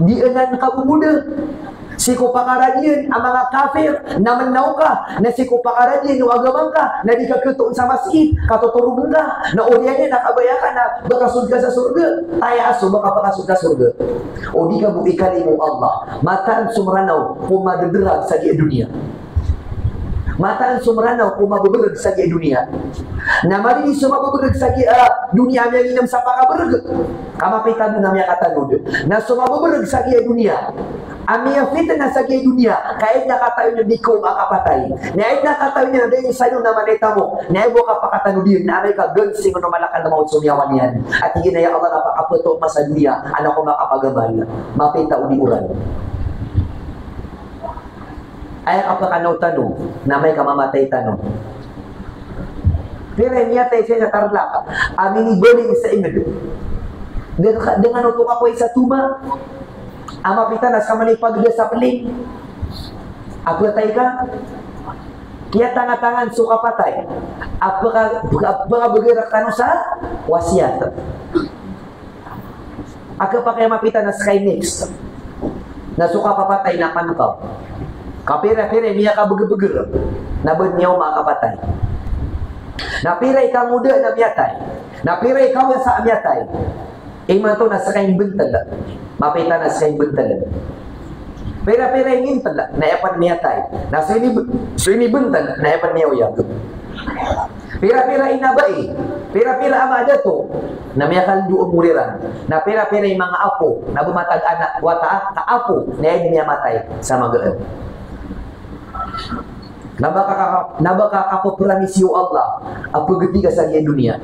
Di enan ka bumuda, siku pakaradian, ang mga kafir, namannaw ka, na siku pakaradian, o agamang ka, na di ka kutuon sa masjid, katuturugan ka, na uriyan niya, nakabaya ka na, bakasud ka sa surga, tayaso, baka pakasud ka surga. O di ka buikali mo Allah, mataan sumranaw, kumadederag sa dunia. Mataan sumranaw, kumababerag sa dunia. Na mali sumababerag sa dunia, may inam sa pakaberag. Kamapitan mo na may katanod. Na sumababerag sa dunia, amia fitna sa dunia, kahit nakatayo na di ko makapatay. Kahit nakatayo na din sa iyo na manita mo, naibo ka pakatanudin, na may ka gansing o malakan na maut sumyawan yan. At higin na yung Allah na pakaputo masadliya, ano ko makapagabal, mapita o di uran. Ay kapakanaw tanong, na may kamamatay tanong. Pero niya tayo siya sa tarlaka, aming ibaling sa inyo. Dengan uto ka po sa tuma, ama pitanas ka manipag dia sa peling. Apa tay ka? Kaya tangan-tangan suka patay. Apa ka bergerak kanu sa wasiat. Aka pakai mapitanas kay next. Na suka papatay na pankaw. Kapira-pira niya ka beger-beger. Na benyaw makapatay. Napira ikaw muda na miyatay. Napira ikaw sa amyatay. Ima to nasa kayong bentala. Mapita na sa kayong bentala. Pera-pera ingin tala. Naipan niya tayo. Nasa ini bentala. Naipan niya uyag. Pera-pera inabai. Pera-pera ama ada to. Na may kaldo umuriran. Na pera-pera yung mga apo. Na bumatag anak. Wata ka apo. Na niya matay sa magaan. Nabaka kapopramisiyo Allah. Apo gati ka sa dunia.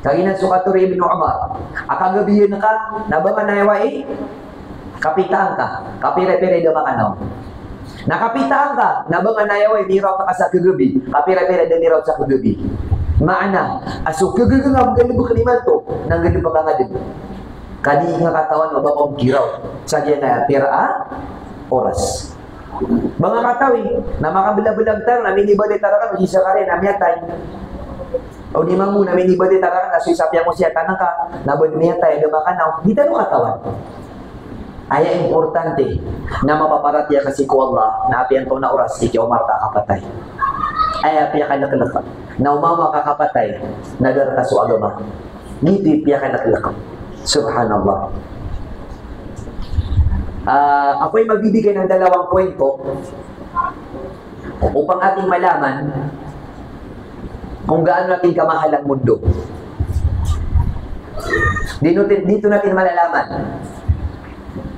Kaginan sukaturi Ibn Umar. Akang gabihin ka, nabangan na yawai, Kapitaan ka. Kapire-pire da makanaw. Nakapitaan ka. Nabang anayaway, niraw ka sa kagabi. Kapire-pire da niraw sa kagabi. Maana, aso kagabi nga, magalibo kaliman to. Nanggalibo ka nga din. Kadi nga katawan, mababang giraw. Sa diyan na, pira oras. Mga katawi, na makabilag-bilag tayo, naminibali tarakan, masisa ka rin, namiyatay. O di man muna, naminibali tarakan, nasisapya mo siya, tanang ka, nabadmiyatay, gamakanaw, di tayo katawan. Ay importante na mapaparatya kasi ko Allah na apian ko na oras, ikaw marta kapatay. Ay apiya ka nakalaka. Na umama kakapatay, nagarta so agama. Ngiti apiya ka nakalaka. Subhanallah. Ako'y magbibigay ng dalawang kwento upang ating malaman kung gaano natin kamahal ang mundo. Dito natin malalaman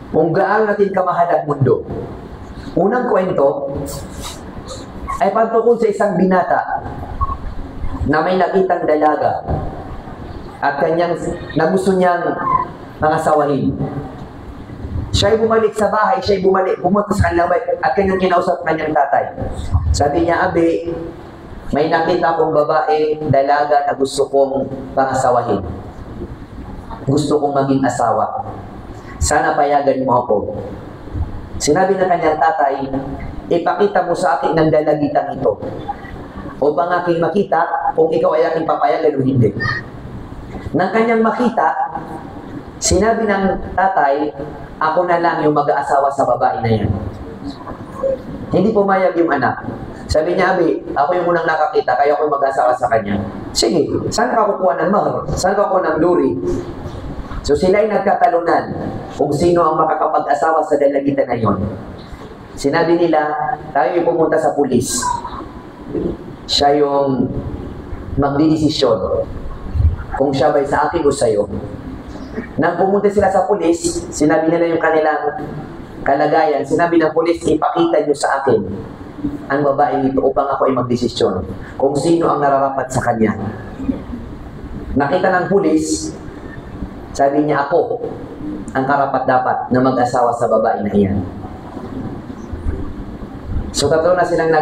kung gaano natin kamahal ang mundo. Unang kwento ay patungkol sa isang binata na may nakitang dalaga at na gusto niyang nangasawahin. Siya'y bumalik sa bahay, pumunta sa kanilang bahay at kanyang kinausap kanyang tatay. Sabi niya, Abi, may nakita akong babae, dalaga na gusto kong pangasawahin. Gusto kong maging asawa. Sana payagan mo ako. Sinabi ng kanyang tatay, ipakita mo sa akin ng dalagitang ito upang aking makita kung ikaw ay aking papayagan o hindi. Nang kanyang makita, sinabi ng tatay, ako na lang yung mag-aasawa sa babae na yan. Hindi pumayag yung anak. Sabi niya, Abi, ako yung unang nakakita, kaya ako mag-aasawa sa kanya. Sige, saan ka kukuha ng mahar? Saan ka kukuha ng duri? So sila ay nagkatalunan kung sino ang makakapag-asawa sa dalagitan na yon. Sinabi nila, tayo ay pumunta sa pulis. Siya yung magdidesisyon kung siya ba'y sa akin o sa'yo. Nang pumunta sila sa pulis, sinabi nila yung kanilang kalagayan. Sinabi ng pulis, ipakita niyo sa akin ang babaeng ito upang ako ay magdesisyon kung sino ang nararapat sa kanya. Nakita ng pulis, sabi niya, ako ang karapat-dapat na mag-asawa sa babae na iyan. So tatlo na silang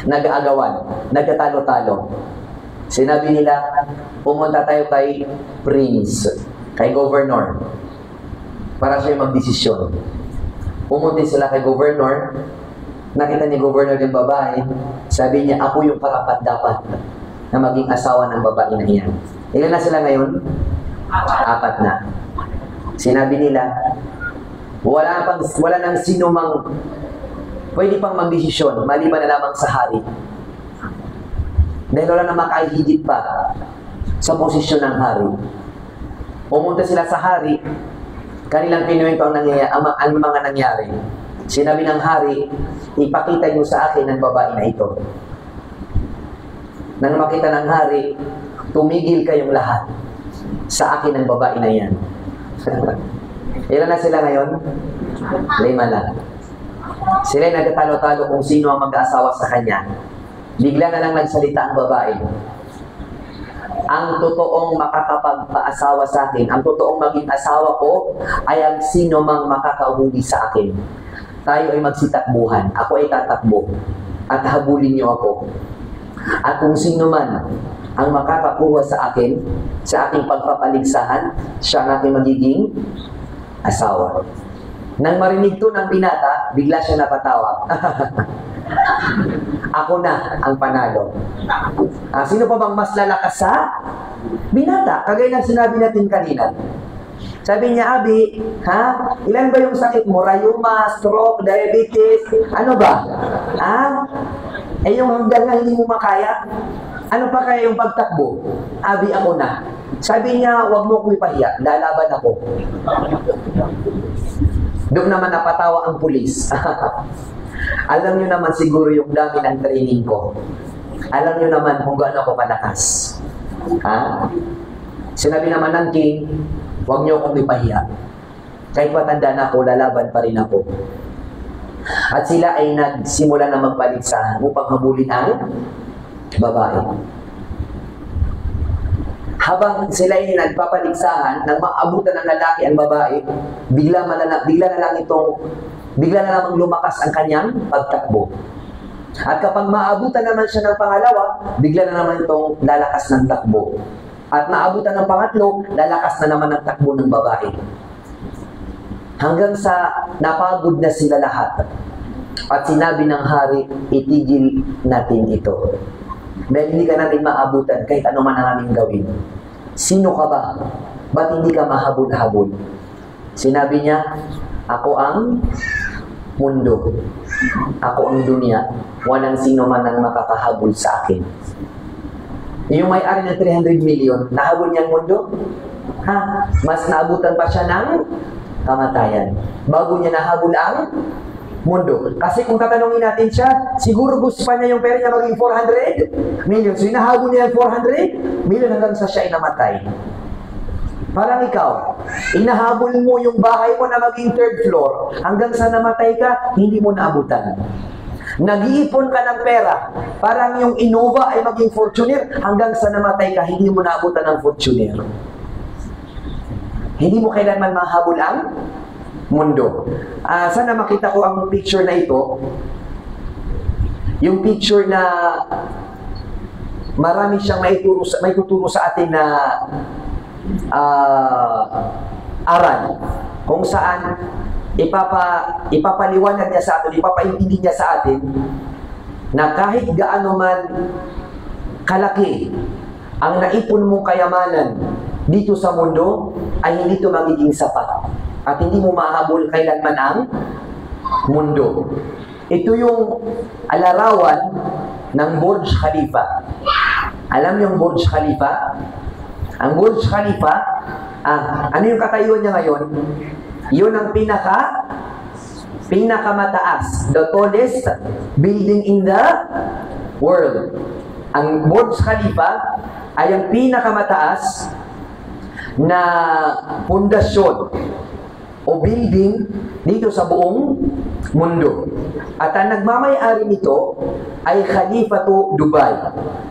nag-aagawan, nagkatalo-talo. Sinabi nila, pumunta tayo kay Prince, kay Governor, para siya magdesisyon. Pumunta sila kay Governor, nakita ni Governor yung babae, sabi niya, ako yung karapat-dapat na maging asawa ng babae na iyan. Ilan na sila ngayon? 4 na. Sinabi nila, wala nang sino mang pwede pang magdesisyon, maliban na lamang sa hari. Dahil wala na makahigit pa sa posisyon ng hari. Pumunta sila sa hari, kanilang kinuwento ang mga nangyari. Sinabi ng hari, ipakita niyo sa akin ang babae na ito. Nang makita ng hari, tumigil kayong lahat. Sa akin ang babae na yan. Ilan na sila ngayon? 5 na. Sila ay nagtatalo-talo kung sino ang mag-aasawa sa kanya. Bigla na lang nagsalita ang babae. Ang totoong makakapagpaasawa sa akin, ang totoong maging asawa ko, ay ang sino mang makakahuli sa akin. Tayo ay magsitakbuhan. Ako ay tatakbo. At habulin niyo ako. At kung sino man ang makakakuha sa akin, sa aking pagpapaligsahan, siya ang aking magiging asawa. Nang marinig to ng binata, bigla siya napatawa. Ako na ang panalo. Sino pa bang mas lalakas sa binata? Kagaya ng sinabi natin kanina. Sabi niya, Abi, ilan ba yung sakit mo? Rayuma, stroke, diabetes, ano ba? Yung hanggang nga hindi mo makaya? Ano pa kaya yung pagtakbo? Abi, ako na. Sabi niya, wag mo ko ipahiya, lalaban ako. Doon naman napatawa ang pulis. Alam niyo naman siguro yung dami ng training ko. Alam niyo naman kung gaano ako kalakas. Sinabi naman ng king, wag niyo akong ipahiya. Kahit matanda na ako, lalaban pa rin ako. At sila ay nagsimula na magpaligsahan upang habulin ang babae. habang sila ay nagpapaligsahan, nang maabutan ng lalaki ang babae, bigla na lamang lumakas ang kanyang pagtakbo. At kapag maabutan naman siya ng pangalawa, bigla na naman itong lalakas ng takbo. At maabutan ng pangatlo, lalakas na naman ang takbo ng babae. Hanggang sa napagod na sila lahat. At sinabi ng hari, itigil natin ito. Dahil hindi ka namin maabutan kahit ano man ang aming gawin. Sino ka ba? Ba't hindi ka mahabol-habol? Sinabi niya, ako ang mundo. Ako ang dunya. Walang sino man ang makakahabol sa akin. Yung may-ari ng 300 million, nahabol niya ang mundo? Ha? Mas naabutan pa siya ng kamatayan. Bago niya nahabol ang mundo. Kasi kung tatanungin natin siya, siguro gusto pa niya yung pera niya maging 400 million. So, inahabol niya yung 400 million hanggang sa siya ay namatay. Parang ikaw, inahabol mo yung bahay mo na maging 3rd floor hanggang sa namatay ka, hindi mo naabutan. Nag-iipon ka ng pera, parang yung Innova ay maging Fortuner hanggang sa namatay ka, hindi mo naabutan ng Fortuner. Hindi mo kailanman mahabol ang mundo. Sana makita ko ang picture na ito. Yung picture na marami siyang may tuturo sa atin na aral. Kung saan ipapaliwanag niya sa atin, ipapaintindi niya sa atin na kahit gaano man kalaki ang naipon mong kayamanan dito sa mundo, ay hindi ito magiging sapat. At hindi mo mahabol kailanman ang mundo. Ito yung alarawan ng Burj Khalifa. Alam niyo yung Burj Khalifa? Ang Burj Khalifa, ano yung katayuan niya ngayon? Yun ang pinakamataas, the tallest building in the world. Ang Burj Khalifa ay ang pinakamataas na pundasyon o building dito sa buong mundo. At ang nagmamay-ari nito ay Khalifatu Dubai.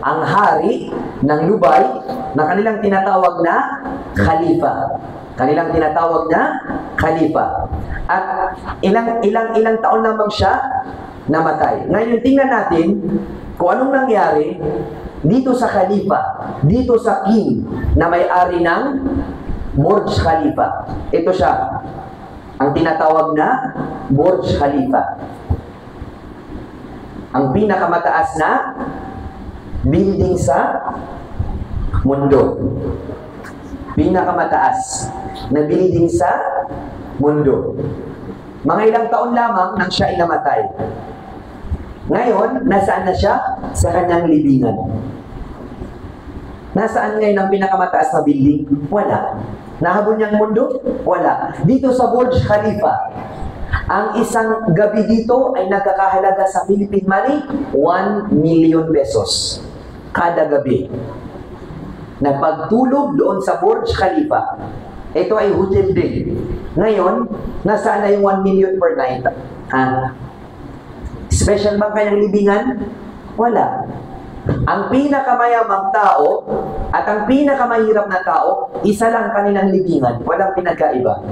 Ang hari ng Dubai na kanilang tinatawag na Khalifa. Kanilang tinatawag na Khalifa. At ilang taon lamang siya namatay. Ngayon, tingnan natin kung anong nangyari dito sa Khalifa, dito sa king na may-ari ng Burj Khalifa. Ito siya, ang tinatawag na Burj Khalifa. Ang pinakamataas na building sa mundo. Pinakamataas na building sa mundo. Mga ilang taon lamang nang siya ay namatay. Ngayon, nasaan na siya? Sa kanyang libingan. Nasaan ngayon ang pinakamataas na building? Wala. Nahabol niyang mundo? Wala. Dito sa Burj Khalifa, ang isang gabi dito ay nagkakahalaga sa Philippine money, 1 million pesos. Kada gabi. Nagpagtulog doon sa Burj Khalifa. Ito ay hotel din. Ngayon, nasaan na yung 1 million per night? Special bang kanyang libingan? Wala. Ang pinakamayamang tao at ang pinakamahirap na tao, isa lang kanilang libingan. Walang pinagkaiba.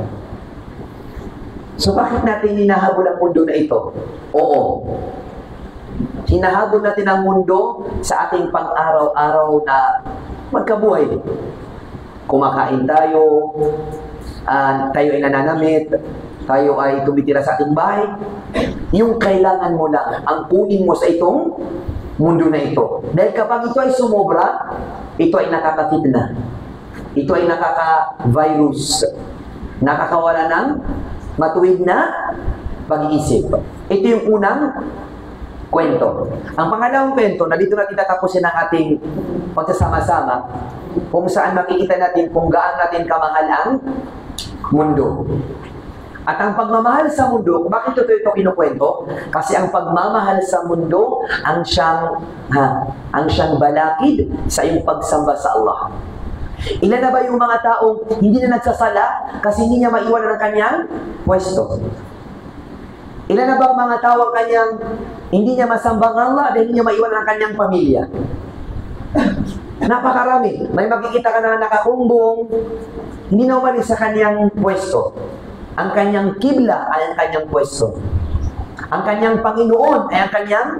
So bakit natin hinahabol ang mundo na ito? Oo. Hinahabol natin ang mundo sa ating pang-araw-araw na magkabuhay. Kumakain tayo, tayo ay nananamit, tayo ay tumitira sa ating bahay. Yung kailangan mo lang, ang kunin mo sa itong mundo na ito. Dahil kapag ito ay sumobra, ito ay nakakafitna. Ito ay nakaka-virus. Nakakawala ng matuwid na pag-iisip. Ito yung unang kwento. Ang pangalawang kwento, na dito natin tatapusin ang ating pagsasama-sama, kung saan makikita natin kung gaano natin kamahal ang mundo. At ang pagmamahal sa mundo, bakit ito kinukwento? Kasi ang pagmamahal sa mundo ang siyang balakid sa iyong pagsamba sa Allah. Ilan na ba yung mga taong hindi na nagsasala kasi hindi niya maiwan ang kanyang pwesto? Ilan na ba ang mga taong hindi niya masambang Allah dahil hindi niya maiwan ang kanyang pamilya? Napakarami. May makikita ka na nakakumbong, hindi na umalis sa kanyang pwesto. Ang kanyang kibla ay ang kanyang pwesto. Ang kanyang Panginoon ay ang kanyang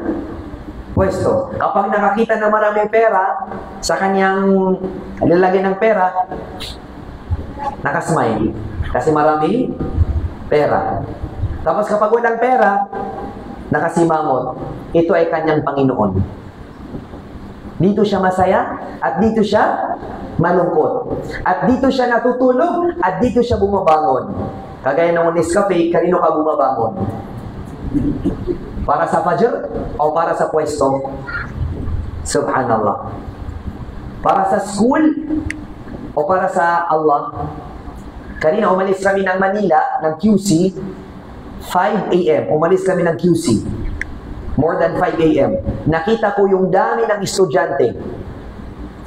pwesto. Kapag nakakita na maraming pera sa kanyang lalagyan ng pera, nakasmile. Kasi maraming pera. Tapos kapag walang pera, nakasimangot. Ito ay kanyang Panginoon. Dito siya masaya at dito siya malungkot. At dito siya natutulog at dito siya bumabangon. Kagaya ng Nescafe, kanino ka bumabangon? Para sa Fajr o para sa pwesto? Subhanallah. Para sa school o para sa Allah? Kanina umalis kami ng Manila, ng QC, 5 a.m. Umalis kami ng QC. More than 5 a.m. Nakita ko yung dami ng estudyante.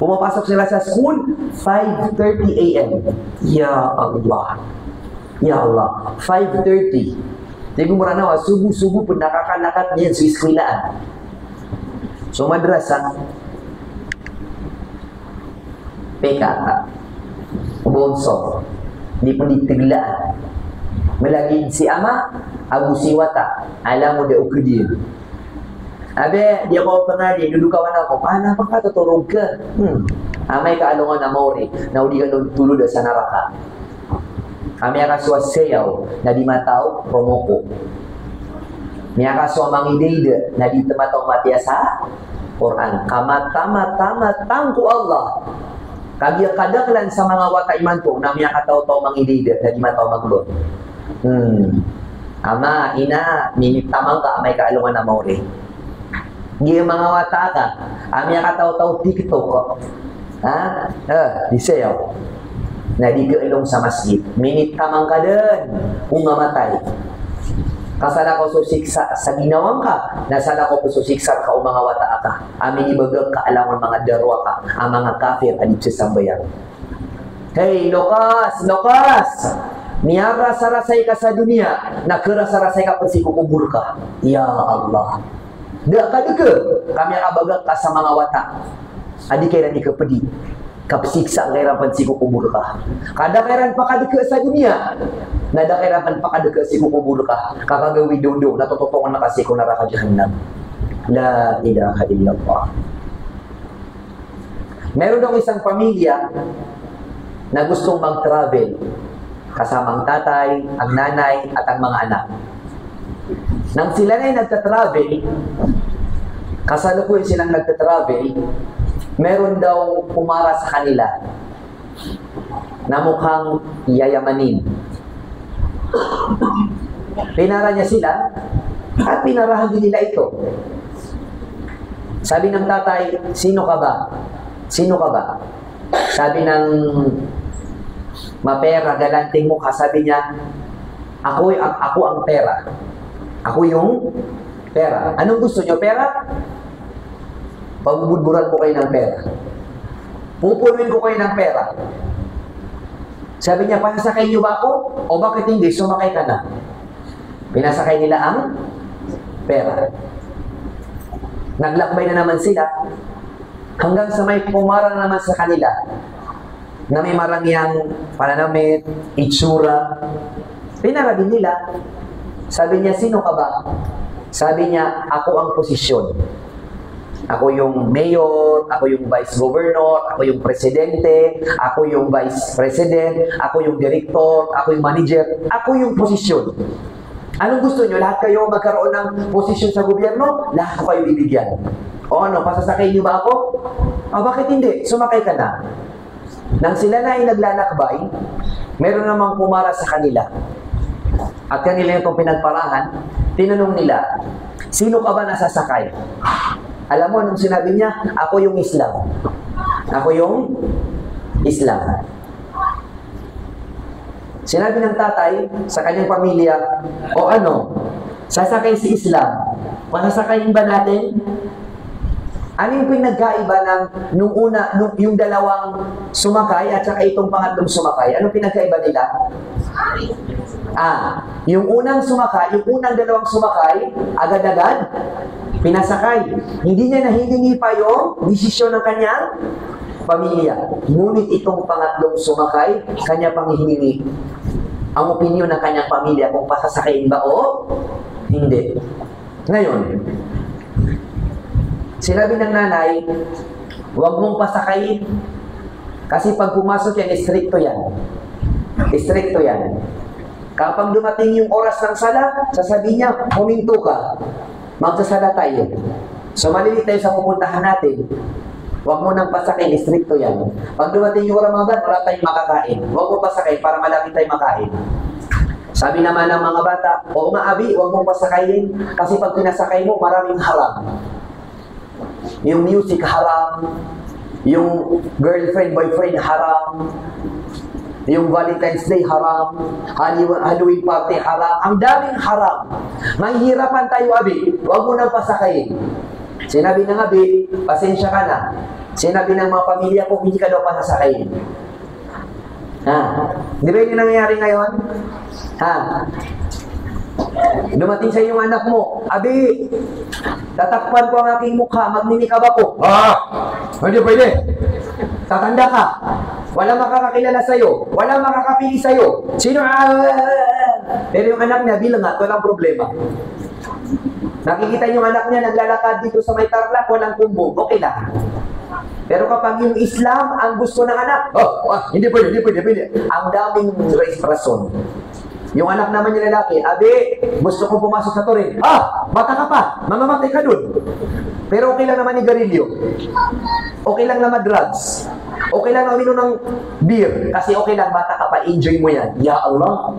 Pumapasok sila sa school, 5:30 a.m. Ya Allah. Ya Allah. 5:30. Tingnan mo na subuh-subuh pun nakakalakat niyan sa eskwelaan. So madrasah, PKK, Bonso, di pun ditiglaan. Melagi si ama, Abu Siwata, alam mo de ukudin. Abe, dia ko pernah dia dulu kawan ako, paano pa ka tuturog ka? Amay kaalungan na mori, na udi ka tulod sa naraka. Kami akaswa sayaw, na di mataw, promoko. May akaswa mangidid, na di mataw matya sa Quran. Kamat-tamat-tamat ko Allah. Kagya kadaklan sa mga wata iman ko, na may akataw-taw mangidid, na di mataw maglod. Ama, ina, miniptamang ka, may kaalungan na mori. Hindi yung mga wata ka, ami akataw-taw TikTok ko. Ha? Di sayaw. Na di keilong sa masjid. Minit tamang ka din. Kung mamatay. Kasala ko susiksa sa ginawang ka. Nasala ko susiksa ka o mga wata ka. Amin ibagag ka alamon mga darwa ka. Ang mga kafir adib sa sambayan. Hey, Lokas! Lokas! Miyara-sarasay ka sa dunia. Nakara-sarasay ka pasikukubur ka. Ya Allah. Da ka deke. Kami abagag ka sa mga wata. Adi kaya ni kepedi. Kapsiksa kairan pansikukumur ka. Kada kairan pa kadeke sa dunia. Nada kairan pa kadeke sikukubur ka. Kakagawi dodo na tototongan na kasi ko naraka jahannam. La ilaha illallah. Meron daw isang pamilya na gustong mag-travel. Kasamang tatay, ang nanay, at ang mga anak. Nang sila na nagta-travel, kasalukuyan silang nagta-travel, meron daw pumara sa kanila na mukhang yayamanin. Pinara niya sila at pinarahan din nila ito. Sabi ng tatay, sino ka ba? Sino ka ba? Sabi ng mapera, galanting mukha, sabi niya, ako ang pera. Ako yung pera. Anong gusto niyo? Pera? Pagbuburan ko kayo ng pera. Pupunuin ko kayo ng pera. Sabi niya, pasasakay niyo ba ako? O bakit hindi? Sumakay ka na. Pinasakay nila ang pera. Naglakbay na naman sila hanggang sa may pumara na naman sa kanila na may marangyang pananamit, itsura. Pinara din nila. Sabi niya, sino ka ba? Sabi niya, ako ang posisyon. Ako yung mayor, ako yung vice governor, ako yung presidente, ako yung vice president, ako yung director, ako yung manager, ako yung posisyon. Anong gusto nyo? Lahat kayo magkaroon ng posisyon sa gobyerno? Lahat ko kayo ibigyan. O ano, pasasakay niyo ba ako? O bakit hindi? Sumakay ka na. Nang sila na ay naglalakbay, meron namang pumara sa kanila. At kanila itong pinagparahan, tinanong nila, sino ka ba nasasakay? Alam mo, nung sinabi niya, ako yung Islam. Ako yung Islam. Sinabi ng tatay sa kanyang pamilya, o ano, sasakay si Islam, masasakayin ba natin? Ano yung pinagkaiba ng yung dalawang sumakay at saka itong pangatlong sumakay? Anong pinagkaiba nila? Yung unang sumakay, yung unang dalawang sumakay, agad-agad, pinasakay. Hindi niya nahihingi pa yung desisyon ng kanyang pamilya. Ngunit itong pangatlong sumakay, kanya pang hiningi ang opinyon ng kanyang pamilya kung pasasakayin ba o hindi. Ngayon, sinabi ng nanay, huwag mong pasakayin. Kasi pag pumasok yan, istrikto yan. Istrikto yan. Kapag dumating yung oras ng sala, sasabihin niya, huminto ka. Magsasala tayo. So malilit tayo sa pupuntahan natin. Huwag mo nang pasakayin, istrikto yan. Pag dumating yung Ramadan, wala tayong makakain. Huwag mo pasakayin para malaki tayong makain. Sabi naman ng mga bata, oo nga abi, huwag mong pasakayin. Kasi pag pinasakay mo, maraming haram. Yung music haram. Yung girlfriend, boyfriend haram. Yung Valentine's Day haram. Halloween party haram. Ang daming haram. Mahihirapan tayo abi. Huwag mo nang pasakayin. Sinabi ng abi, pasensya ka na. Sinabi ng mga pamilya ko, hindi ka daw pasasakayin. Ha? Di ba yung nangyayari ngayon? Ha? Dumating sa yung anak mo, abi, tatakpan ko ang aking mukha, magninikab ako. Hindi pwede. Tatanda ka. Wala makakakilala sa'yo. Wala makakapili sa'yo. Sino? Pero yung anak niya, bilangat, walang problema. Nakikita yung anak niya, naglalakad dito sa may tarlac, walang kumbong. Okay lang. Pero kapag yung Islam, ang gusto ng anak, hindi pwede. Ang daming rason. Yung anak naman yung lalaki, abi, gusto kong pumasok sa turin. Bata ka pa, mamamatay ka dun. Pero okay lang naman ni garilyo. Okay lang naman drugs. Okay lang naman ng beer. Kasi okay lang, bata ka pa, enjoy mo yan. Ya Allah.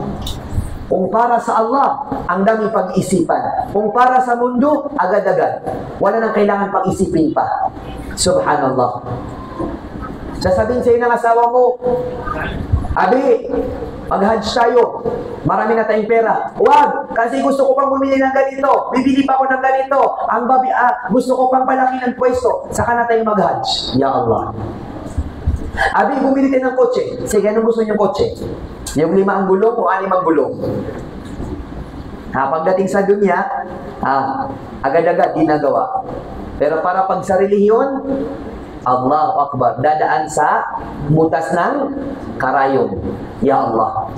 Kung para sa Allah, ang daming pag-iisipan. Kung para sa mundo, agad-agad. Wala nang kailangan pag-isipin pa. Subhanallah. Sasabihin sa'yo ng asawa mo, abi, mag-hajj tayo. Marami na tayong pera. Huwag, kasi gusto ko pang bumili ng ganito. Bibili pa ako ng ganito. Gusto ko pang palaki ng pwesto. Saka na tayo mag-hajj. Ya Allah. Abi, bumili tayo ng kotse. Sige, anong gusto niyong kotse? Yung 5 ang gulong o 6 ang gulong? Pagdating sa dunya, agad-agad ginagawa. Pero para pag sa relihiyon, Allahu Akbar, dadaan sa butas ng karayom. Ya Allah.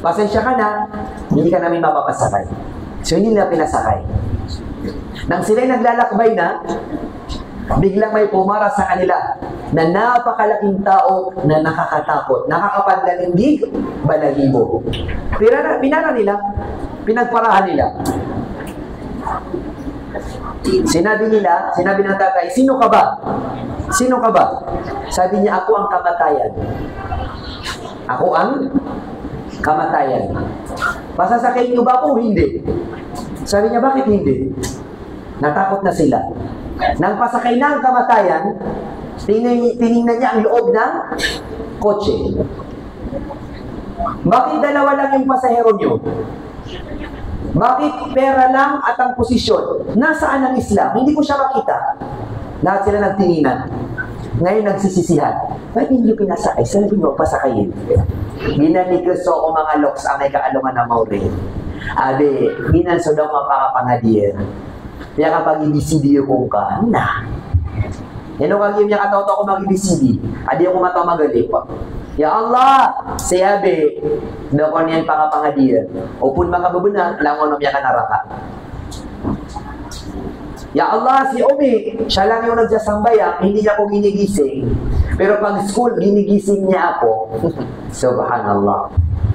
Pasensya ka na, hindi ka namin mapapasakay. So hindi nila pinasakay. Nang sila'y naglalakbay na, biglang may pumara sa kanila na napakalaking tao na nakakatakot, nakakapandalindig, balahibo. Pinara nila, pinagparahan nila. Sinabi ng tatay, sino ka ba? Sino ka ba? Sabi niya, ako ang kamatayan. Ako ang kamatayan. Pasasakayin niyo ba ako? Hindi. Sabi niya, bakit hindi? Natakot na sila. Nang pasakay na ang kamatayan, tinignan niya ang loob ng kotse. Bakit dalawa lang yung pasahero niyo? Bakit pera lang at ang posisyon? Nasaan ang Islam? Hindi ko siya makita. Lahat sila nagtinginan. Ngayon nagsisisihan. Bakit hindi pinasakay? Sabi mo, pasakayin. Ginanikuso ko mga loks ang may kaalungan na mauri. Abi, ginanso daw mapakapangadir. Kaya kapag ibisidiyo kong ka, yan o kagim niya kataw-taw ko mag-ibisidi. Adi ako mataw magali pa. Ya Allah, sayabi, daw ko niyan pakapangadir. Upun makababunang, langon niya ka naraka. Ya Allah, si Umi, siya lang yung nagsasambaya, hindi niya ako ginigising. Pero pag school, ginigising niya ako. Subhanallah.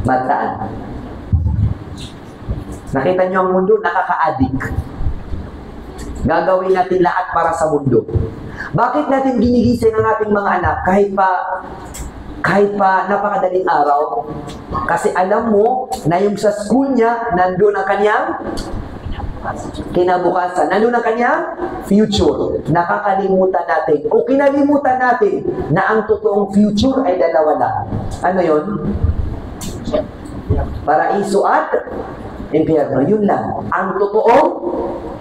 Mataan. Nakita niyo ang mundo, nakaka-addict. Gagawin natin lahat para sa mundo. Bakit natin ginigising ang ating mga anak kahit pa napakadaling araw? Kasi alam mo na yung sa school niya, nandun ang kanyang kinabukasan. Nandun ang kanyang future. Nakakalimutan natin o kinalimutan natin na ang totoong future ay dalawa lang. Ano yun? Paraiso at impyerno. Yun lang. Ang totoong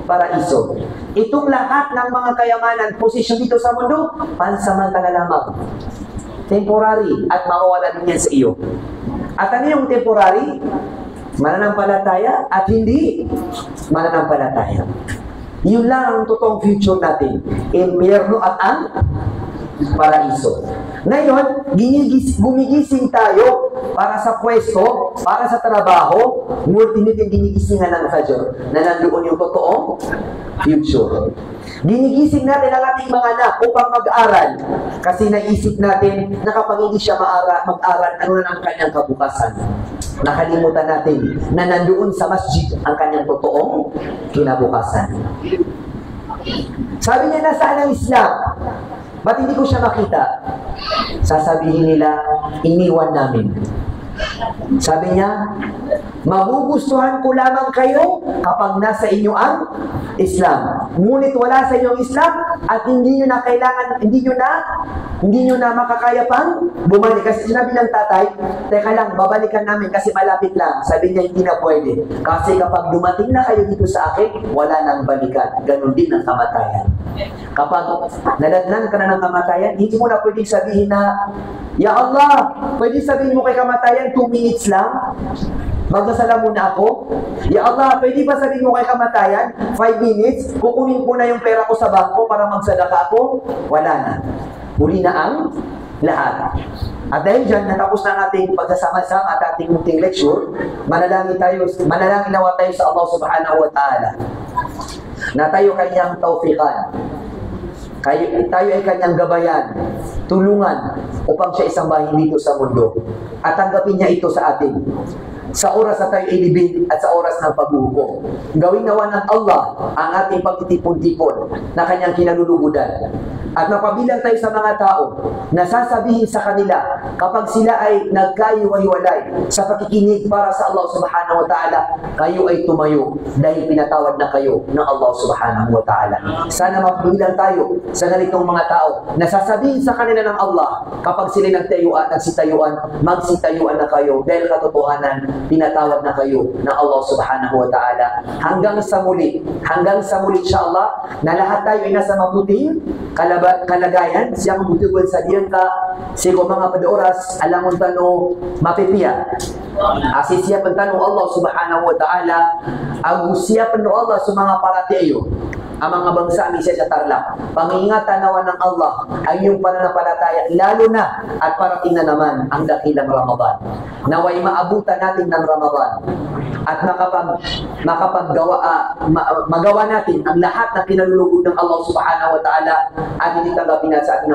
paraiso. Itong lahat ng mga kayamanan, posisyon dito sa mundo, pansamantala lamang. Temporary at mawawala din yan sa iyo. At ano yung temporary? Mananampalataya at hindi mananampalataya. Yun lang ang totoong future natin. Impyerno at ang paraiso. Ngayon, gumigising tayo para sa pwesto, para sa trabaho, ngunit ginigisingan ng Fajr na nandoon yung totoong future. Ginigising natin ang ating mga anak upang mag-aral kasi naisip natin na kapag hindi siya mag-aral, ano na ang kanyang kabukasan. Nakalimutan natin na nandoon sa masjid ang kanyang totoong kinabukasan. Sabi niya, nasaan ang Islam? Ba't hindi ko siya makita? Sasabihin nila, iniwan namin. Sabi niya, magugustuhan ko lamang kayo kapag nasa inyo ang Islam. Ngunit wala sa inyong Islam at hindi nyo na kailangan, hindi nyo na makakaya pang bumalik. Kasi sinabi ng tatay, teka lang, babalikan namin kasi malapit lang. Sabi niya, hindi na pwede. Kasi kapag dumating na kayo dito sa akin, wala nang balikan. Ganon din ang kamatayan. Kapag naladnan ka na ng kamatayan, hindi mo na pwedeng sabihin na, Ya Allah, pwede sabihin mo kay kamatayan, 2 minutes lang? Magdasala muna ako? Ya Allah, pwede ba sabihin mo kay kamatayan, 5 minutes? Kukunin ko na yung pera ko sa bangko para magsadaka ako? Wala na. Huli na ang lahat. At dahil dyan, natapos na ang ating pagsasama-sama at ating munting lecture, manalangin nawa tayo sa Allah subhanahu wa ta'ala na tayo kanyang tawfiqan. Tayo ay kanyang gabayan, tulungan upang siya isambahin dito sa mundo. At tanggapin niya ito sa atin. Sa oras na tayo ilibing at sa oras ng paghuhukom. Gawin nawa ng Allah ang ating pagtitipon-tipon na kanyang kinalulugudan. At mapabilang tayo sa mga tao na sasabihin sa kanila kapag sila ay nagkaiwa-hiwalay sa pakikinig para sa Allah subhanahu wa ta'ala, kayo ay tumayo dahil pinatawad na kayo ng Allah subhanahu wa ta'ala. Sana mapabilang tayo sa ganitong mga tao na sasabihin sa kanila ng Allah kapag sila nagsitayuan, magsitayuan na kayo dahil katotohanan, pinatawad na kayo ng Allah subhanahu wa ta'ala. Hanggang sa muli insyaAllah, na lahat tayo ay nasa mabuting kalagayan, siyang butugol sa diyan ka, sigo mga padoras, alangon tano, mapipiya. Asi siya pantano Allah subhanahu wa ta'ala, siya pano Allah sa mga paratiyo. Ang mga bangsa ni siya sa tarlak. Pangingatan nawa ng Allah ay yung pananampalataya, lalo na at parating na naman ang dakilang Ramadan. Naway maabutan natin ng Ramadan at magawa natin ang lahat na kinalulugod ng Allah subhanahu wa ta'ala at hindi tanggapin na sa atin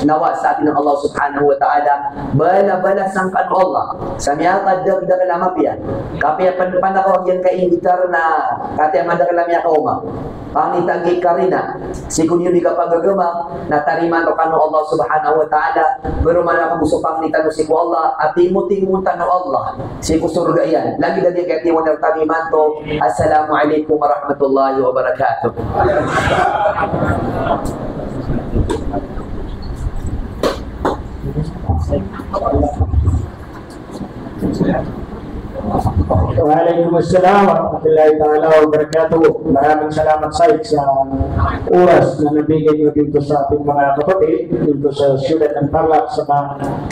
nawa sa atin ng Allah subhanahu wa ta'ala. Bala-bala sang kanu Allah. Sa miyakad dagdag lamapyan. Kapaya panakawag yan kaingitar na kataya madakalamya kauma. Pangitagi ka rin na. Sigun yun ka pagagama na tariman o kanu Allah subhanahu wa ta'ala. Pero malakang gusto pangitano si ko Allah at timutin-mutan no Allah. Si ko surga yan. Lagi-lagi kaya tiwan ng tariman to. Assalamualaikum warahmatullahi wabarakatuh. Waalaikumsalam warahmatullahi ta'ala wabarakatuh. Maraming salamat sa oras na nabigay nyo dito sa ating mga kapatid dito sa siyudad ng Tarlac, sa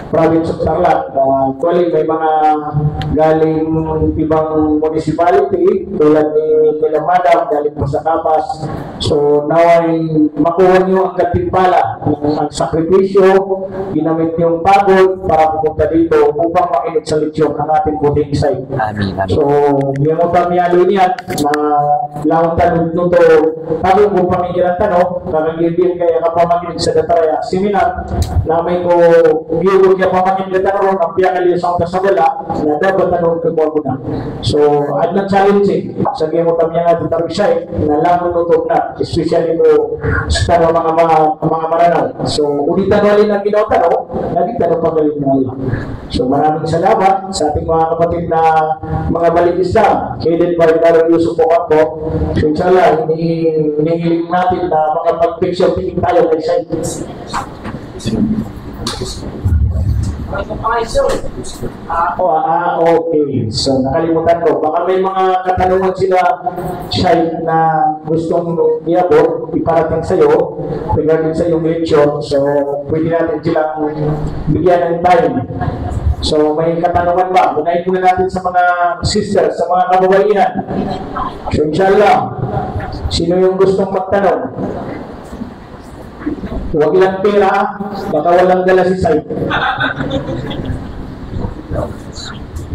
province of Tarlac. Actually, may mga galing ibang municipality tulad ni Madam, galing po sa Kapas. So, naway makuha nyo ang katimpala ng sakripisyo, ginamit yung pagod para pumunta dito upang makinig sa lechon ang ating puting site. Amin. So, yung pamiyalo niya na lawan tanong nito, tabi kung pamigilan tanong, kakagibin kaya kapamaginig sa dataraya seminar, na may ko gilog niya pamaginig tanong, ang piyakali sa mga sabala, na dapat tanong kagwa ko na. So, at na challenging, sa gimo pamiyang natin tarusay, na laman nito na, especially ito sa mga maranaw. So, ulitan wali na ginawa tanong, naging tanong pagaling ng Allah. So, maraming salamat sa ating mga kapatid na mga balik Islam, headed by Darul Yusuf Ocampo. So inshallah, hinihiling natin na mga pag-picture piling tayo kay Said. Okay. So nakalimutan ko. Baka may mga katanungan sila, Said, na gustong iabot, iparating sa'yo regarding sa iyong lecture. So pwede natin silang bigyan ng time. So, may katanungan ba? Bunayin muna natin sa mga sisters, sa mga kababaihan. So, inshallah, sino yung gustong magtanong? Huwag lang pera, baka walang dala si Sai.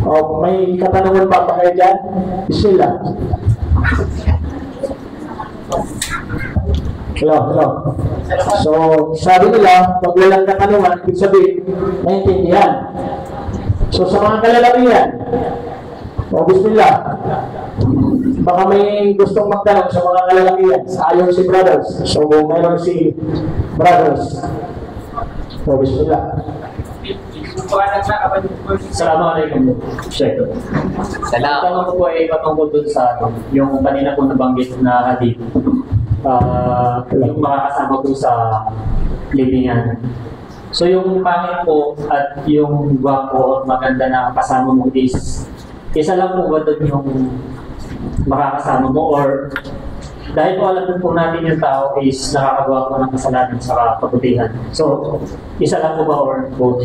Oh, may katanungan pa kayo dyan? Bismillah. Hello. So, sabi nila, pag walang katanungan, ibig sabihin, naiintindihan. So, sa mga kalalakihan, bismillah. Baka may gustong magtanong sa mga kalalakihan, sa ayon si brothers. So, mayroon si brothers. Bismillah. Assalamualaikum, Sheikh. Tanong ko po ay patungkol dun sa yung kanina po nabanggit na hadith. Yung makakasama po sa libingan. So yung pangit po at yung gwapo at maganda na kasama mo is isa lang po ba doon yung makakasama mo, or dahil po alam po natin yung tao is nakakagawa po ng kasalanan sa kabutihan. So isa lang po ba or both?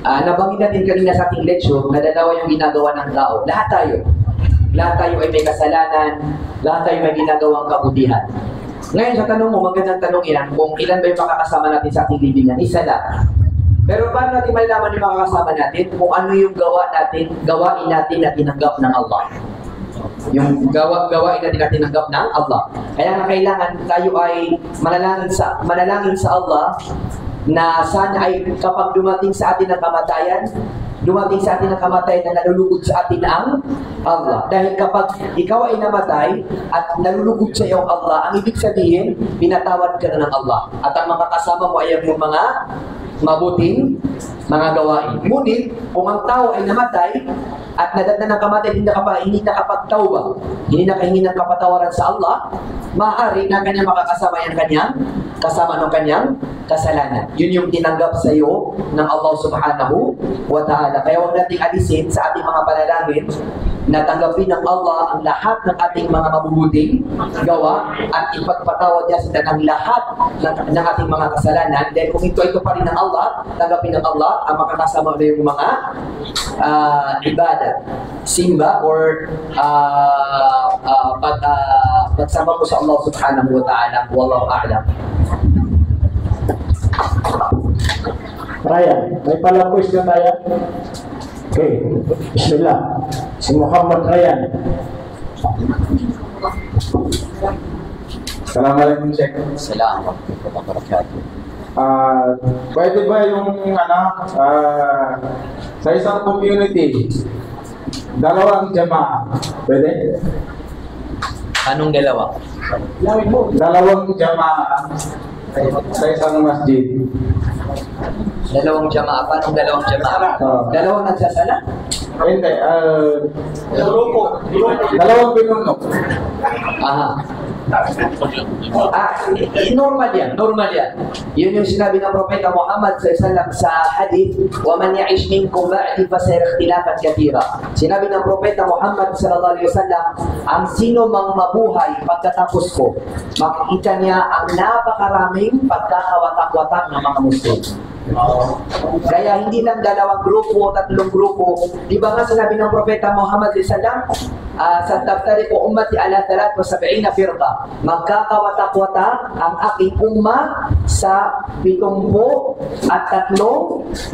Nabanggit natin kanina sa ating lecture na dalawa yung ginagawa ng tao. Lahat tayo ay may kasalanan, lahat tayo may ginagawang kabutihan. Ngayon sa tanong mo, magandang tanong yan, kung ilan ba yung makakasama natin sa ating libingan? Isa lang. Pero paano natin malalaman yung makakasama natin kung ano yung gawain natin na tinanggap ng Allah? Yung gawain natin na tinanggap ng Allah. Kaya nga kailangan tayo ay manalangin sa Allah na sana ay kapag dumating sa atin ang kamatayan na nalulugod sa atin ang Allah. Dahil kapag ikaw ay namatay at nalulugod sa iyo ang Allah, ang ibig sabihin, pinatawad ka na ng Allah. At ang makakasama mo ay yung mga mabuting mga gawain. Ngunit, kung ang tao ay namatay at nadatnan ng kamatayan, hindi nakapagtawba, hindi nakahingi ng kapatawaran sa Allah, maaari na kanya makakasama yung kanyang kasama ng kanyang kasalanan. Yun yung tinanggap sa iyo ng Allah subhanahu wa ta'ala. Kaya huwag nating alisin sa ating mga panalangin na tanggapin ng Allah ang lahat ng ating mga mabubuting gawa at ipagpatawad niya sila ng lahat ng ating mga kasalanan. Dahil kung ito pa rin ng Allah, tanggapin ng Allah ang makakasama na yung mga ibadat, simba, or pagsama ko sa Allah subhanahu wa ta'ala. Wallahu a'lam. Ryan, may palang question tayo? Okay, bismillah. Si Muhammad Ryan. Assalamualaikum, Sheikh. Assalamualaikum warahmatullahi wabarakatuh. Pwede ba yung sa isang community, dalawang jamaah? Pwede? Anong dalawa? Dalawang jamaah sa isang masjid. Dalawang jamaah? Paano dalawang jamaah? Dalawang nagsasala? Hindi, dalawang pinuno. Aha. Normal yan. Yun yung sinabi ng Propeta Muhammad SAW sa hadith, وَمَنْ يَعِشْ مِنْكُمْ بَعْدِي فَسَيَرَ اخْتِلَافًا كَثِيرًا. Sinabi ng Propeta Muhammad SAW, ang sino mang mabuhay pagkatapos ko, makikita niya ang napakaraming pagkakawatak-watak ng mga Muslim. Kaya hindi lang dalawang grupo o tatlong grupo. Di ba nga sinabi ng Propeta Muhammad SAW, sa taftariqu ummati ala 73 firqa, magkakawatak-watak ang aking umma sa 73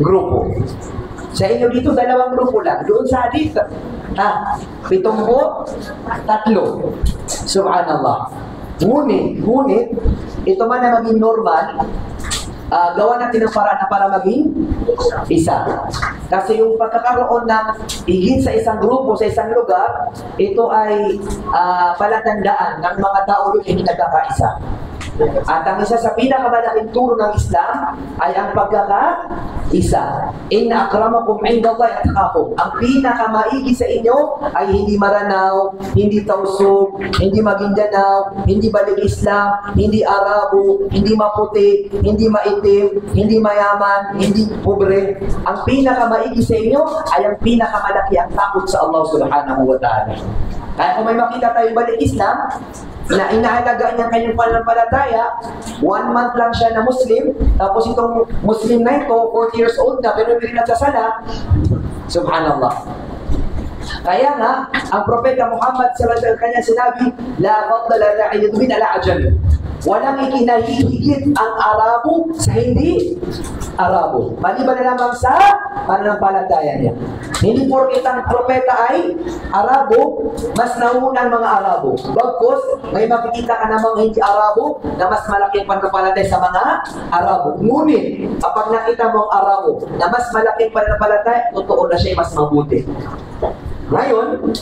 grupo. Sa inyo dito, dalawang grupo lang. Doon sa hadith, 73. Subhanallah. Ngunit, ito man na maging normal, gawa natin ng paraan para maging isa. Kasi yung pagkakaroon ng higit sa isang grupo, sa isang lugar, ito ay palatandaan ng mga tao doon hindi nagkakaisa. At ang isa sa pinakamalaking turo ng Islam ay ang pagkakaisa. Inna akramakum indallahi atqakum. Ang pinakamaigi sa inyo ay hindi maranaw, hindi tausog, hindi maginjanaw, hindi balik Islam, hindi Arabo, hindi maputi, hindi maitim, hindi mayaman, hindi pobre. Ang pinakamaigi sa inyo ay ang pinakamalaki ang takot sa Allah subhanahu wa ta'ala. Kaya kung may makita tayo balik Islam, na inaalagaan niya kanyang pananampalataya, 1 month lang siya na Muslim, tapos itong Muslim na ito, 40 years old na, pero hindi nagsasala, subhanallah. Kaya nga, ang Propeta Muhammad sallallahu alaihi wasallam kanya sinabi, la fadla la ra'iyat min ala ajal. Walang ikinahihigit ang Arabo sa hindi Arabo. Maliban na lamang sa pananampalataya niya. Hindi porket ang propeta ay Arabo, mas nauna ang mga Arabo. Bagkus, may makikita ka namang hindi Arabo na mas malaking pananampalataya sa mga Arabo. Ngunit, kapag nakita mo ang Arabo na mas malaking pananampalataya, totoo na siya mas mabuti. Ngayon,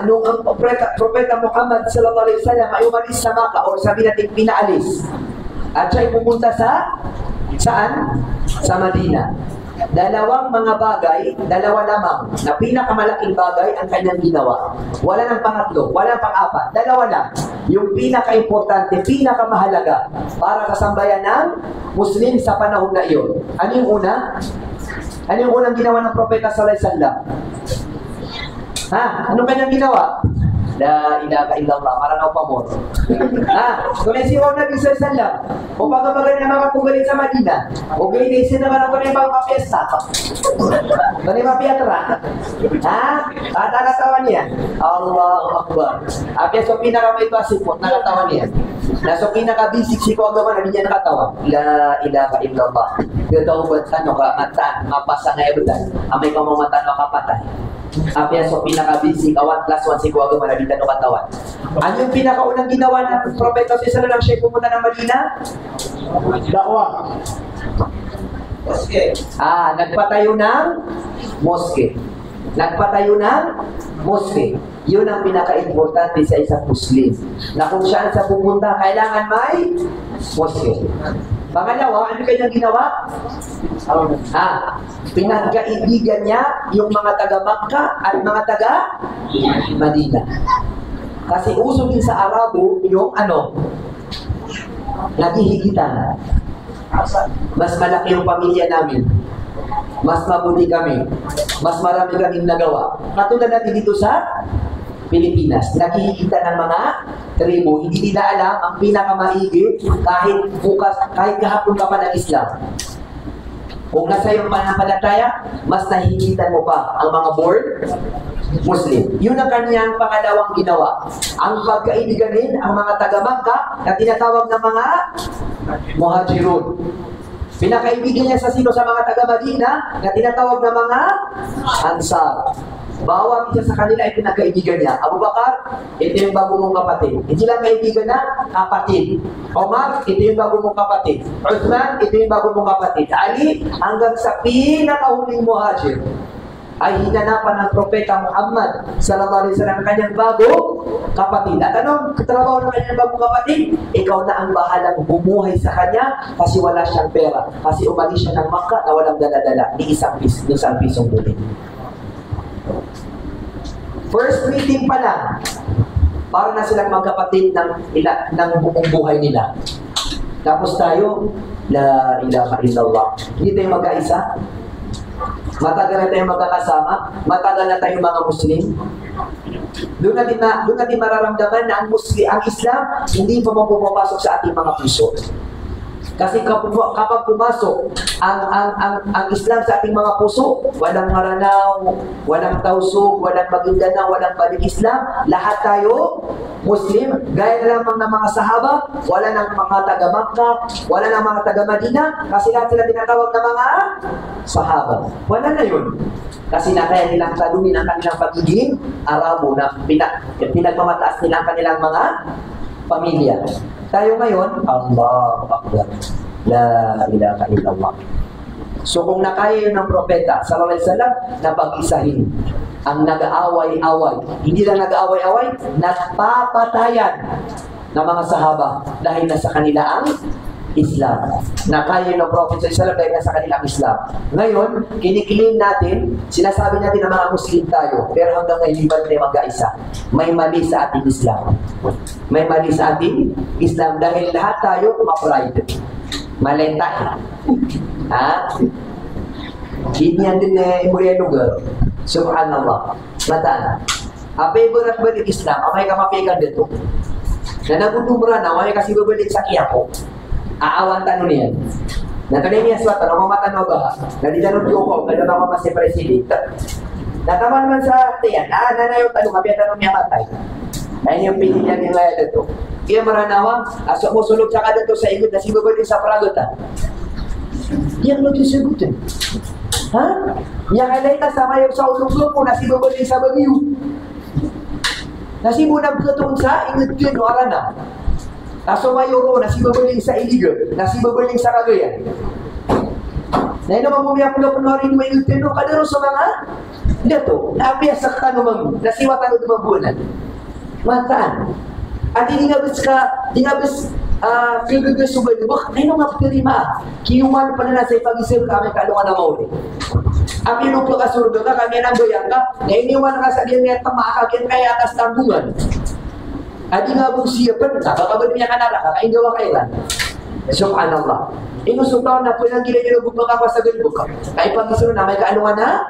nung ang propeta Muhammad sallallahu alaihi wasallam ay umalis sa Makkah o sabi natin pinaalis at siya ay pumunta saan? Sa Madina. Dalawang mga bagay, dalawa lamang na pinakamalaking bagay ang kanyang ginawa. Wala nang pangatlo, wala nang pang-apat, dalawa lang. Yung pinaka-importante, pinakamahalaga para sa sambayan ng Muslim sa panahon na iyon. Ano yung una? Ano yung unang ginawa ng propeta sallallahu alaihi wasallam? Ano kanyang ginawa? La ilaha illallah, maranaw pa mo. Kumisiwaw na bisa sallam. O pagkabagay na mga kugalit sa Madina. O gaysin naman ako na yung pagpapiesta. Ano yung mapiatra? Nakatawa niya. Allahu Akbar. Kaya so pinakamay ito asipot, nakatawa niya. Na so pinakabisik si ko agaman, hindi niya nakatawa. La ilaha illallah. Gataw ba't ano ka, matan, mapasa nga ebutan. Amay ka mamatan, makapatay. Apya so pinaka-busy, 1+1 si Kuwaga Manabita no katawan. Ano yung pinakaunang ginawa ng propeta si Sallallahu siya pumunta ng Madina? Dakwa. Moske. Nagpatayo ng moske. Nagpatayo ng moske. Yun ang pinaka-importante sa isang Muslim. Na kung saan sa pupunta, kailangan may moske. Pangalawa, ano kanyang ginawa? Pinagkaibigan niya yung mga taga-Makkah at mga taga-Madina. Kasi uso din sa Arabo yung naghihigitan. Mas malaki yung pamilya namin. Mas mabuti kami. Mas marami kaming nagawa. Katulad natin dito sa Pilipinas, naghihigitan ng mga tribo, hindi nila alam ang pinakamaigi kahit kahapon ka pa ng Islam. Kung nasa iyong pananampalataya, mas nahihigitan mo pa ang mga born Muslim. Yun ang kanyang pangalawang ginawa. Ang pagkaibiganin ang mga taga-Makkah na tinatawag ng mga Muhajirun. Pinakaibigan niya sa sino? Sa mga taga-Madina na tinatawag ng mga Ansar. Bawat isa sa kanila ay pinagkaibigan niya. Abu Bakar, ito yung bago mong kapatid. Hindi lang kaibigan na kapatid. Omar, ito yung bago mong kapatid. Uthman, ito yung bago mong kapatid. Ali, hanggang sa pinakahuling muhajir, ay hinanapan ng propeta Muhammad sallallahu alaihi wasallam kanyang bago kapatid. At anong trabaho ng kanyang bagong kapatid? Ikaw na ang bahalang bumuhay sa kanya kasi wala siyang pera. Kasi umalis siya ng Makkah na walang dala-dala ni isang pisong buti. First meeting pa lang, para na silang magkapatid ng buong buhay nila. Tapos tayo, la ilaha illallah. Hindi tayo magkaisa. Matagal na tayo magkakasama. Matagal na tayo mga Muslim. Doon natin mararamdaman na ang Islam hindi pa pumapasok sa ating mga puso. Kasi kapag pumasok ang Islam sa ating mga puso, walang Maranao, walang Tausug, walang Maguindanao, walang Balik Islam, lahat tayo Muslim, gaya lamang ng mga sahaba, wala ng mga taga-Makkah, wala ng mga taga-Madina, kasi lahat sila tinatawag na mga sahaba. Wala na yun. Kasi nakaya nilang talunin ang kanilang pagiging Arabo na pinagmamataas nila ang kanilang mga pamilya. Tayo ngayon, Allahu Akbar. La ilaha illallah. So kung nakaya yun ng propeta sallallahu alaihi wasallam na pag-isahin ang nag-aaway-away, hindi lang nag-aaway-away, nagpapatayan ng mga sahaba dahil nasa kanila ang Islam. Nakaya ng propeta sallallahu alaihi wasallam dahil nasa kanila ang Islam. Ngayon, kinikilim natin, sinasabi natin na mga Muslim tayo, pero hanggang ngayon hindi ba tayo magkaisa? May mali sa ating Islam. May mali sa ating Islam dahil lahat tayo ma-pride. Malenta. Ganyan din imulya lugar. Subhanallah. Mataan. Favorite balik Islam, amay ka mapikan dito. Na nagundumra na, amay kasi babalik sa kiyako. Aawan tanong niyan. Natanay niya swat, mamatan mo ba? Naditanong ko, gano'n naman mas si President. Natama naman sa tiyan, nanayaw tanong, kapya tanong niya matay. Ayun yung pinigyan niya ngayon ito. Ia meranawa, asok mo sulog sa kada to sa ingot na si babalik sa paragota. Yang lo disebutin. Ha? Yang alay ka sa mayaw sa ulong mo na si babalik sa bagiyo. Nasi mo nagkatuon sa ingot din o arana. Aso mayoro na si babalik sa iliga, na si babalik sa Cagayan. Na ino mamumiyap na punurin mo ingot din o kadaro sa mga dito, naapiyas sa tanong nasiwatan o dumabunan. Mataan. At hindi nga bis kigugus subay, bak, ay nung mapirima, kiyuman pala na sa ipag-isip kami kalungan na mauli. Ang inuplo ka surga ka, kami nang goyang ka, na iniwan ka sa diyan nga tamakakagyan kaya atas tanggungan. At di nga bang siya pa, nakakabal niya ka naraka, kain gawa kailan. Subhanallah. Inusuntaw na po lang gila nyo bubang ako sa galbog ka. Kaya pag-isip na may kaalungan na,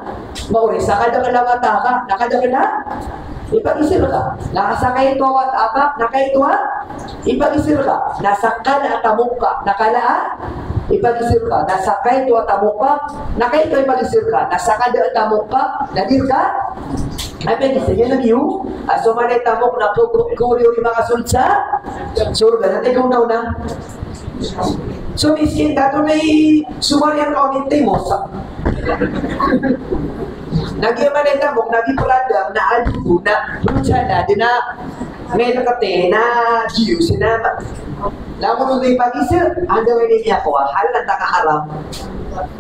mauli, sa kada ka lang ataka, nakada ka na, ipag-isir ka. Nakasakay ito at akap, nakaito ha? Ipag-isir ka. Nasakal at amok ka. Nakala ipag-isir ka. Nasakay ito at amok ka. Nakaito ipag-isir ka. Nasakal at amok ka. Nadir ka? Ay, pag-isir. Yan ang iyo. Sumanay tamok na kuriyo yung mga sulsa. Surga. Natin kung na. So, miskin, dato may sumarian ka ulit mo. Nagyaman ay tamok, nagipuradam na alubo na brutsala, di na ngayon nakate na Diyos, na lamang nung pag-isir, anda wali niya ko, hal na takaharap.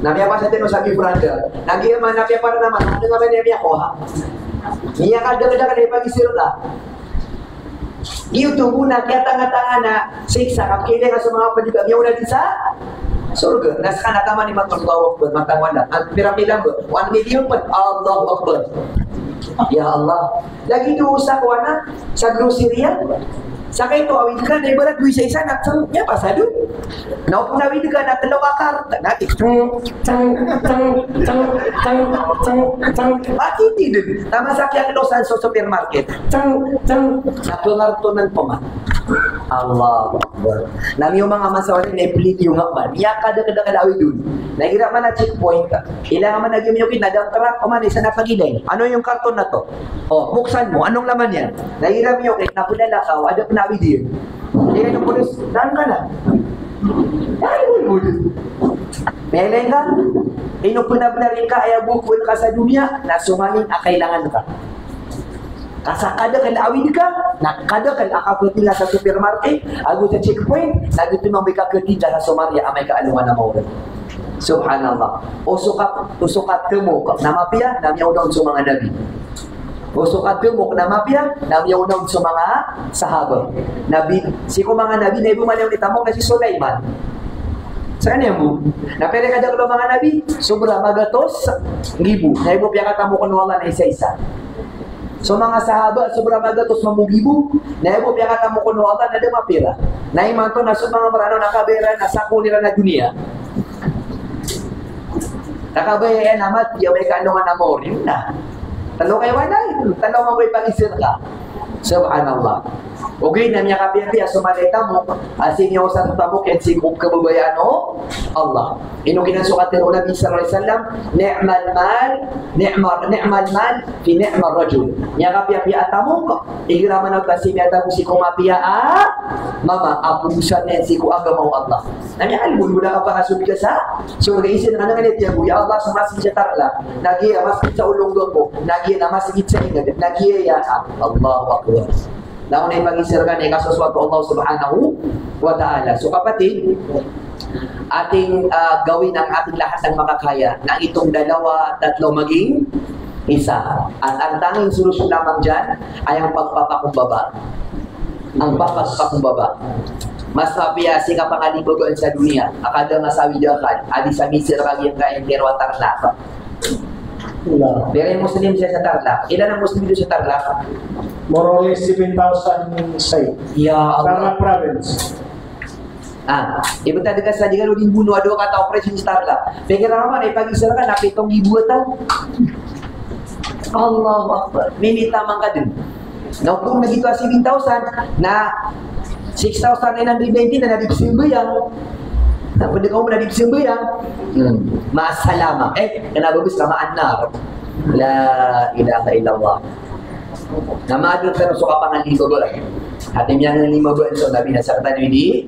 Nabiya pa sa tino sa gipuradam, nagyaman, nabiya para naman, ano nga ba niya ko, ha? Niya ka daga-daga na pag-isir ka. Iyo muna, kaya tanga-tanga na siksa, kapkiling ka sa mga panibag, yaw na din sa surga. Nasa kanatama ni Allahu Akbar, matawala. Ang piramilang ko, 1 million pa, Allahu Akbar. Ya Allah. Lagi doon sa kuwana, sa grocery yan. Sakay ito, awid ka, na ibarat doon sa isa, niya pasado. Nawid ka na dalawa karta, natin. Bakit din? Tama sa kaya kilosan sa supermarket. Napungarto ng paman. Allah Akbar. Nami yung mga masawarin na ipilit yung akman. Niya kada-kada awid doon. Nagira man na checkpoint ka. Ilangan man nagyum yung kinadang tarak o man, isa na pagilay. Ano yung karton na to? O, buksan mo. Anong laman yan? Nagira mo yung napulala ka, ada panawi din. Hindi ka yung pulis, daan ka na. Dahil mo din. Melay ka, inupunablarin ka, ay bukul ka sa dunia, na sumaling kailangan ka. Kasakada ka laawid ka, nakada ka akaputila sa supermarket, ago sa checkpoint, nagutin mo may kakatida sa Somalia, amay kaaluman na maulan. Subhanallah. Usukat mo, namapya, namiyaw daw sa mga nabi. Usukat mo, namapya, namiyaw daw sa mga sahaba. Nabi, siko mga nabi, na ibumaliw ni tamok na si Sulaiman. Saan yan mo? Napere ka daw mga nabi, sobra magatos, gibu. Na ibupya ka tamok na isa-isa. So mga sahaba, sobrang magatos mamugibo, na ibo piya kata mo kuno Allah na dumapira. Na imanto na sa mga marano nakabera na sako nila na dunia. Nakabaya namat, piya may kanungan na mo rin na. Talo kayo wanay, talo mo may pag-isir ka. Subhanallah. Okay, na niya kapiya sumalita mo, asin niyo sa tabok at sigub kababayan o Allah. Ino ginasukat ng Nabi sallallahu alaihi wasallam, ni'mal mal fi ni'mal rajul. Niya kapiya atamok, igiraman ang kasi niya tapo si kumapiya mama apusan niya si ku agamaw Allah. Nanya albul mula ka pangasud ka sa surga isin na nangalit ya ya Allah sa masjid sa tarla, nagiya masjid sa ulungdong ko, nagiya na masjid sa ingad, nagiya ya Allahu Akbar. Laon ay pag-isir ka na ikasuswag ko Allah subhanahu wa ta'ala. So kapatid, ating gawin ang ating lahat ng makakaya na itong 2, 3 maging isa. At ang tanging solusyon lamang dyan ay ang pagpapakumbaba. Ang pagpapakumbaba. Mas mapiyasi ka pangalibogoan sa dunia. Akada masawi dakan, adi sa misir kagiyang kain kerwa tarlaka. Pero yung Muslim siya sa Tarlac. Ilan ang Muslim dito sa Tarlac? More or less 7,000 site. Ya Allah. Tarlac province. Ibu tadi ka sa digan udin bunuh ado kata operasi sa Tarlac. Pikir naman ay pag-isara ka na 7,000 tao. Allahu Akbar. Minita man ka din. Na kung nagito 7,000 na 6,920 na nabigsimbayang. Pwede ka mo na dipsimbayang. Maasalama. Kanababis ka maanar. La ilaha illallah. Na maadun ka na suka pangalibo ko lang. Hatim yang 5 so Nabi nasaktan ini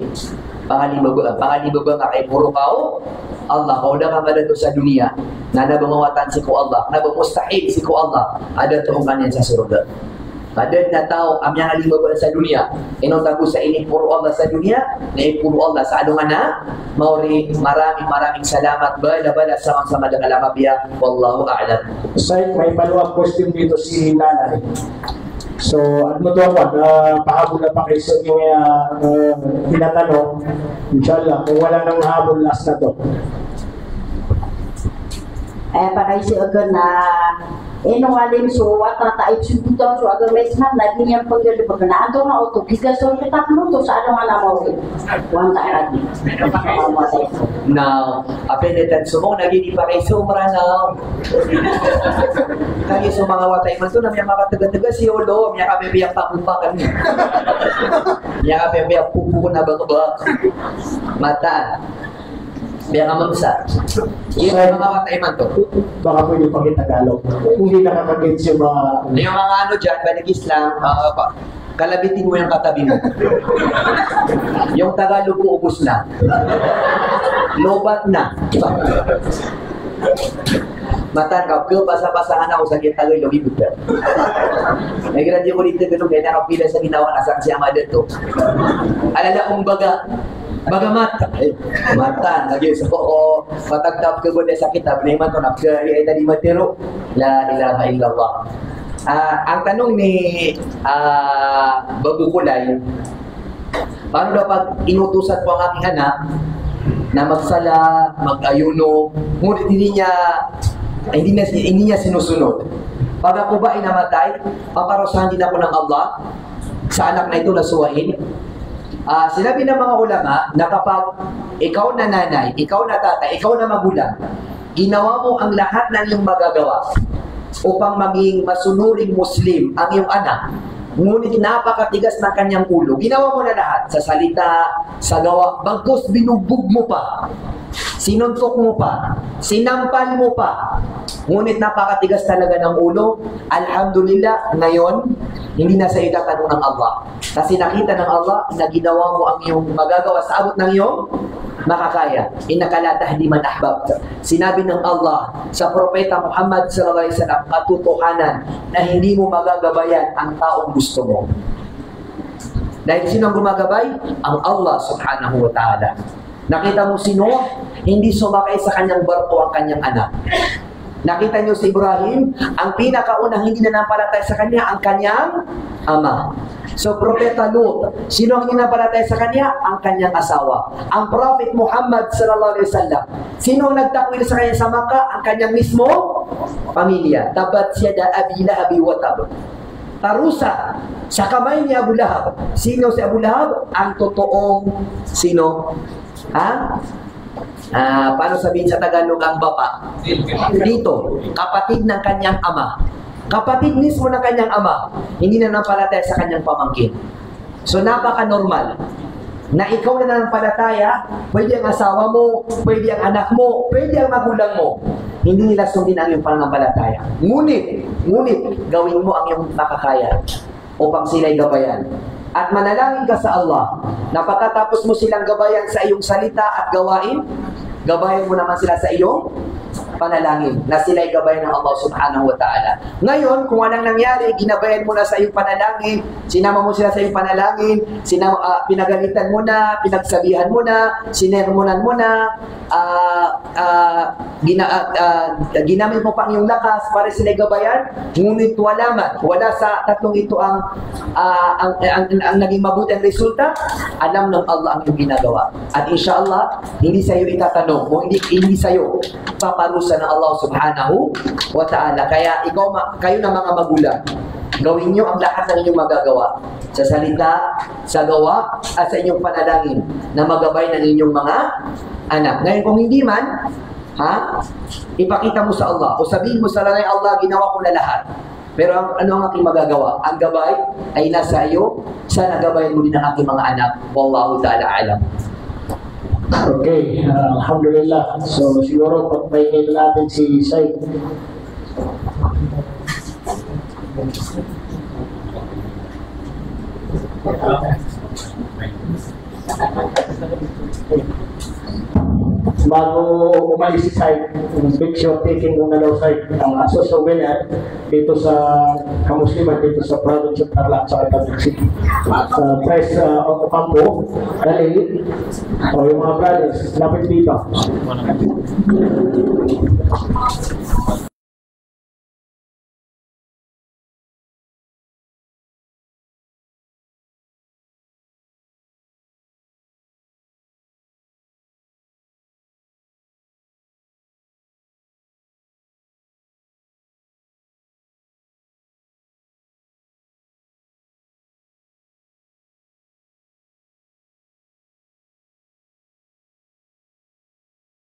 pangalima nga kay puro kau Allah kau dah ada tu sa dunia nada bangawatan si ku Allah na mustahil si ku Allah ada tuhungan yan sa surga. Pada na tao amyang 5 sa dunia inong tago sa ini puro Allah sa dunia na puro Allah sa adungan na mauri maraming salamat bala sama-sama dengan alam biya wallahu a'lam. Say, may follow-up question dito si Nanay. So, ano to ako, pahabol na pa kayo sa inyo tinatanong. Inshallah, kung wala nang habol, last na to. Pakaisi agan na enong alim so wata ta ipsubutan so agan mesman lagi niyang pagdali pagana ato na auto giga so kita to sa ano nga na mo wanta lagi Now, apenetan sumong naging ipakaiso maranaw. Kaya sa mga watay man to na may makataga-taga si Olo, may kami biyang pakumpakan niya. May kami biyang pupuko na baka mata. Biya ka mamsa. Yung mga watay man to. Baka pwede pang Tagalog. Hindi nakakagets yung mga... Yung mga ano dyan, ba nag-Islam, kalabitin mo yung katabi mo. Yung Tagalog ko ubos na. Lobat na. Matangkap ko, basa-basahan ako sa Tagalog, ibig ka. Nag-graduate ko dito, ganun, kaya nakapila sa ginawa na sa kasiyama dito. Alala kong bagamat, matan, lagi sa ko, matagtap ka ko na sakit, abneman to, napkari ay tadi matiro, la ilaha illallah. Ang tanong ni Babu Kulay, paano daw pag inutusan po ang aking anak na magsala, mag-ayuno, ngunit hindi niya sinusunod. Pag ako ba ay namatay, paparusahan din ako ng Allah sa anak na ito na suwain. Sinabi ng mga ulama na kapag ikaw na nanay, ikaw na tatay, ikaw na magulang, ginawa mo ang lahat ng iyong magagawa upang maging masunuring Muslim ang iyong anak, ngunit napakatigas ng kanyang ulo. Ginawa mo na lahat sa salita, sa gawa, bagkus binugbog mo pa, sinuntok mo pa, sinampal mo pa, ngunit napakatigas talaga ng ulo. Alhamdulillah, ngayon, hindi na sa itatanong ng Allah. Kasi nakita ng Allah na ginawa mo ang iyong magagawa sa abot ng iyong makakaya. Innaka la tahdi man ahbabta. Sinabi ng Allah sa propeta Muhammad sallallahu alaihi wasallam katotohanan na hindi mo magagabayan ang taong gusto mo. Dahil sino ang gumagabay? Ang Allah subhanahu wa ta'ala. Nakita mo si Noah, hindi sumakay sa kanyang barko ang kanyang anak. Nakita niyo si Ibrahim, ang pinakaunang hindi nanampalataya sa kanya, ang kanyang ama. So, Propeta Lut, sino ang nanampalataya sa kanya? Ang kanyang asawa. Ang Prophet Muhammad sallallahu alaihi wasallam, sino ang nagtakwil sa kanya sa Makkah? Ang kanyang mismo pamilya. Tabat siyada abi lahabi wa tab. Parusa sa kamay ni Abu Lahab. Sino si Abu Lahab? Ang totoong sino? Paano sabihin sa Tagalog ang bapa? Dito, kapatid ng kanyang ama. Kapatid mismo ng kanyang ama, hindi na nampalataya sa kanyang pamangkin. So, napaka-normal na ikaw na nanampalataya, pwede ang asawa mo, pwede ang anak mo, pwede ang magulang mo. Hindi nila sundin ang iyong pananampalataya. Ngunit, gawin mo ang iyong makakaya upang sila'y gabayan. At manalangin ka sa Allah na pagkatapos mo silang gabayan sa iyong salita at gawain, gabayan mo naman sila sa iyong panalangin na sila'y gabayan ng Allah subhanahu wa ta'ala. Ngayon, kung anong nangyari, ginabayan mo na sa iyong panalangin, sinama mo sila sa iyong panalangin, pinagalitan mo na, pinagsabihan mo na, sinermonan mo na, ginamit mo pang iyong lakas para sila'y gabayan, ngunit wala sa tatlong ito ang naging mabuti ang resulta, alam ng Allah ang iyong ginagawa. At insyaAllah, hindi sa iyo itatanong, o hindi sa iyo paparusa ng Allah subhanahu wa ta'ala. Kaya kayo na mga magulang, gawin nyo ang lahat ng inyong magagawa sa salita, sa gawa, at sa inyong panalangin na magabay ng inyong mga anak. Ngayon kung hindi man, ipakita mo sa Allah o sabihin mo sa langay, Allah, ginawa ko na lahat. Pero ano ang aking magagawa? Ang gabay ay nasa iyo. Sana gabayan mo din ang aking mga anak. Wallahu ta'ala alam. Okay, alhamdulillah. So, siguro pagpahingi natin si Said. Bago umalis si site, picture taking muna daw site ang aso souvenir dito sa Kamusliman, dito sa province of Tarlac sa Taguig City. Press Ocampo, dali, o yung mga brothers, lapit dito.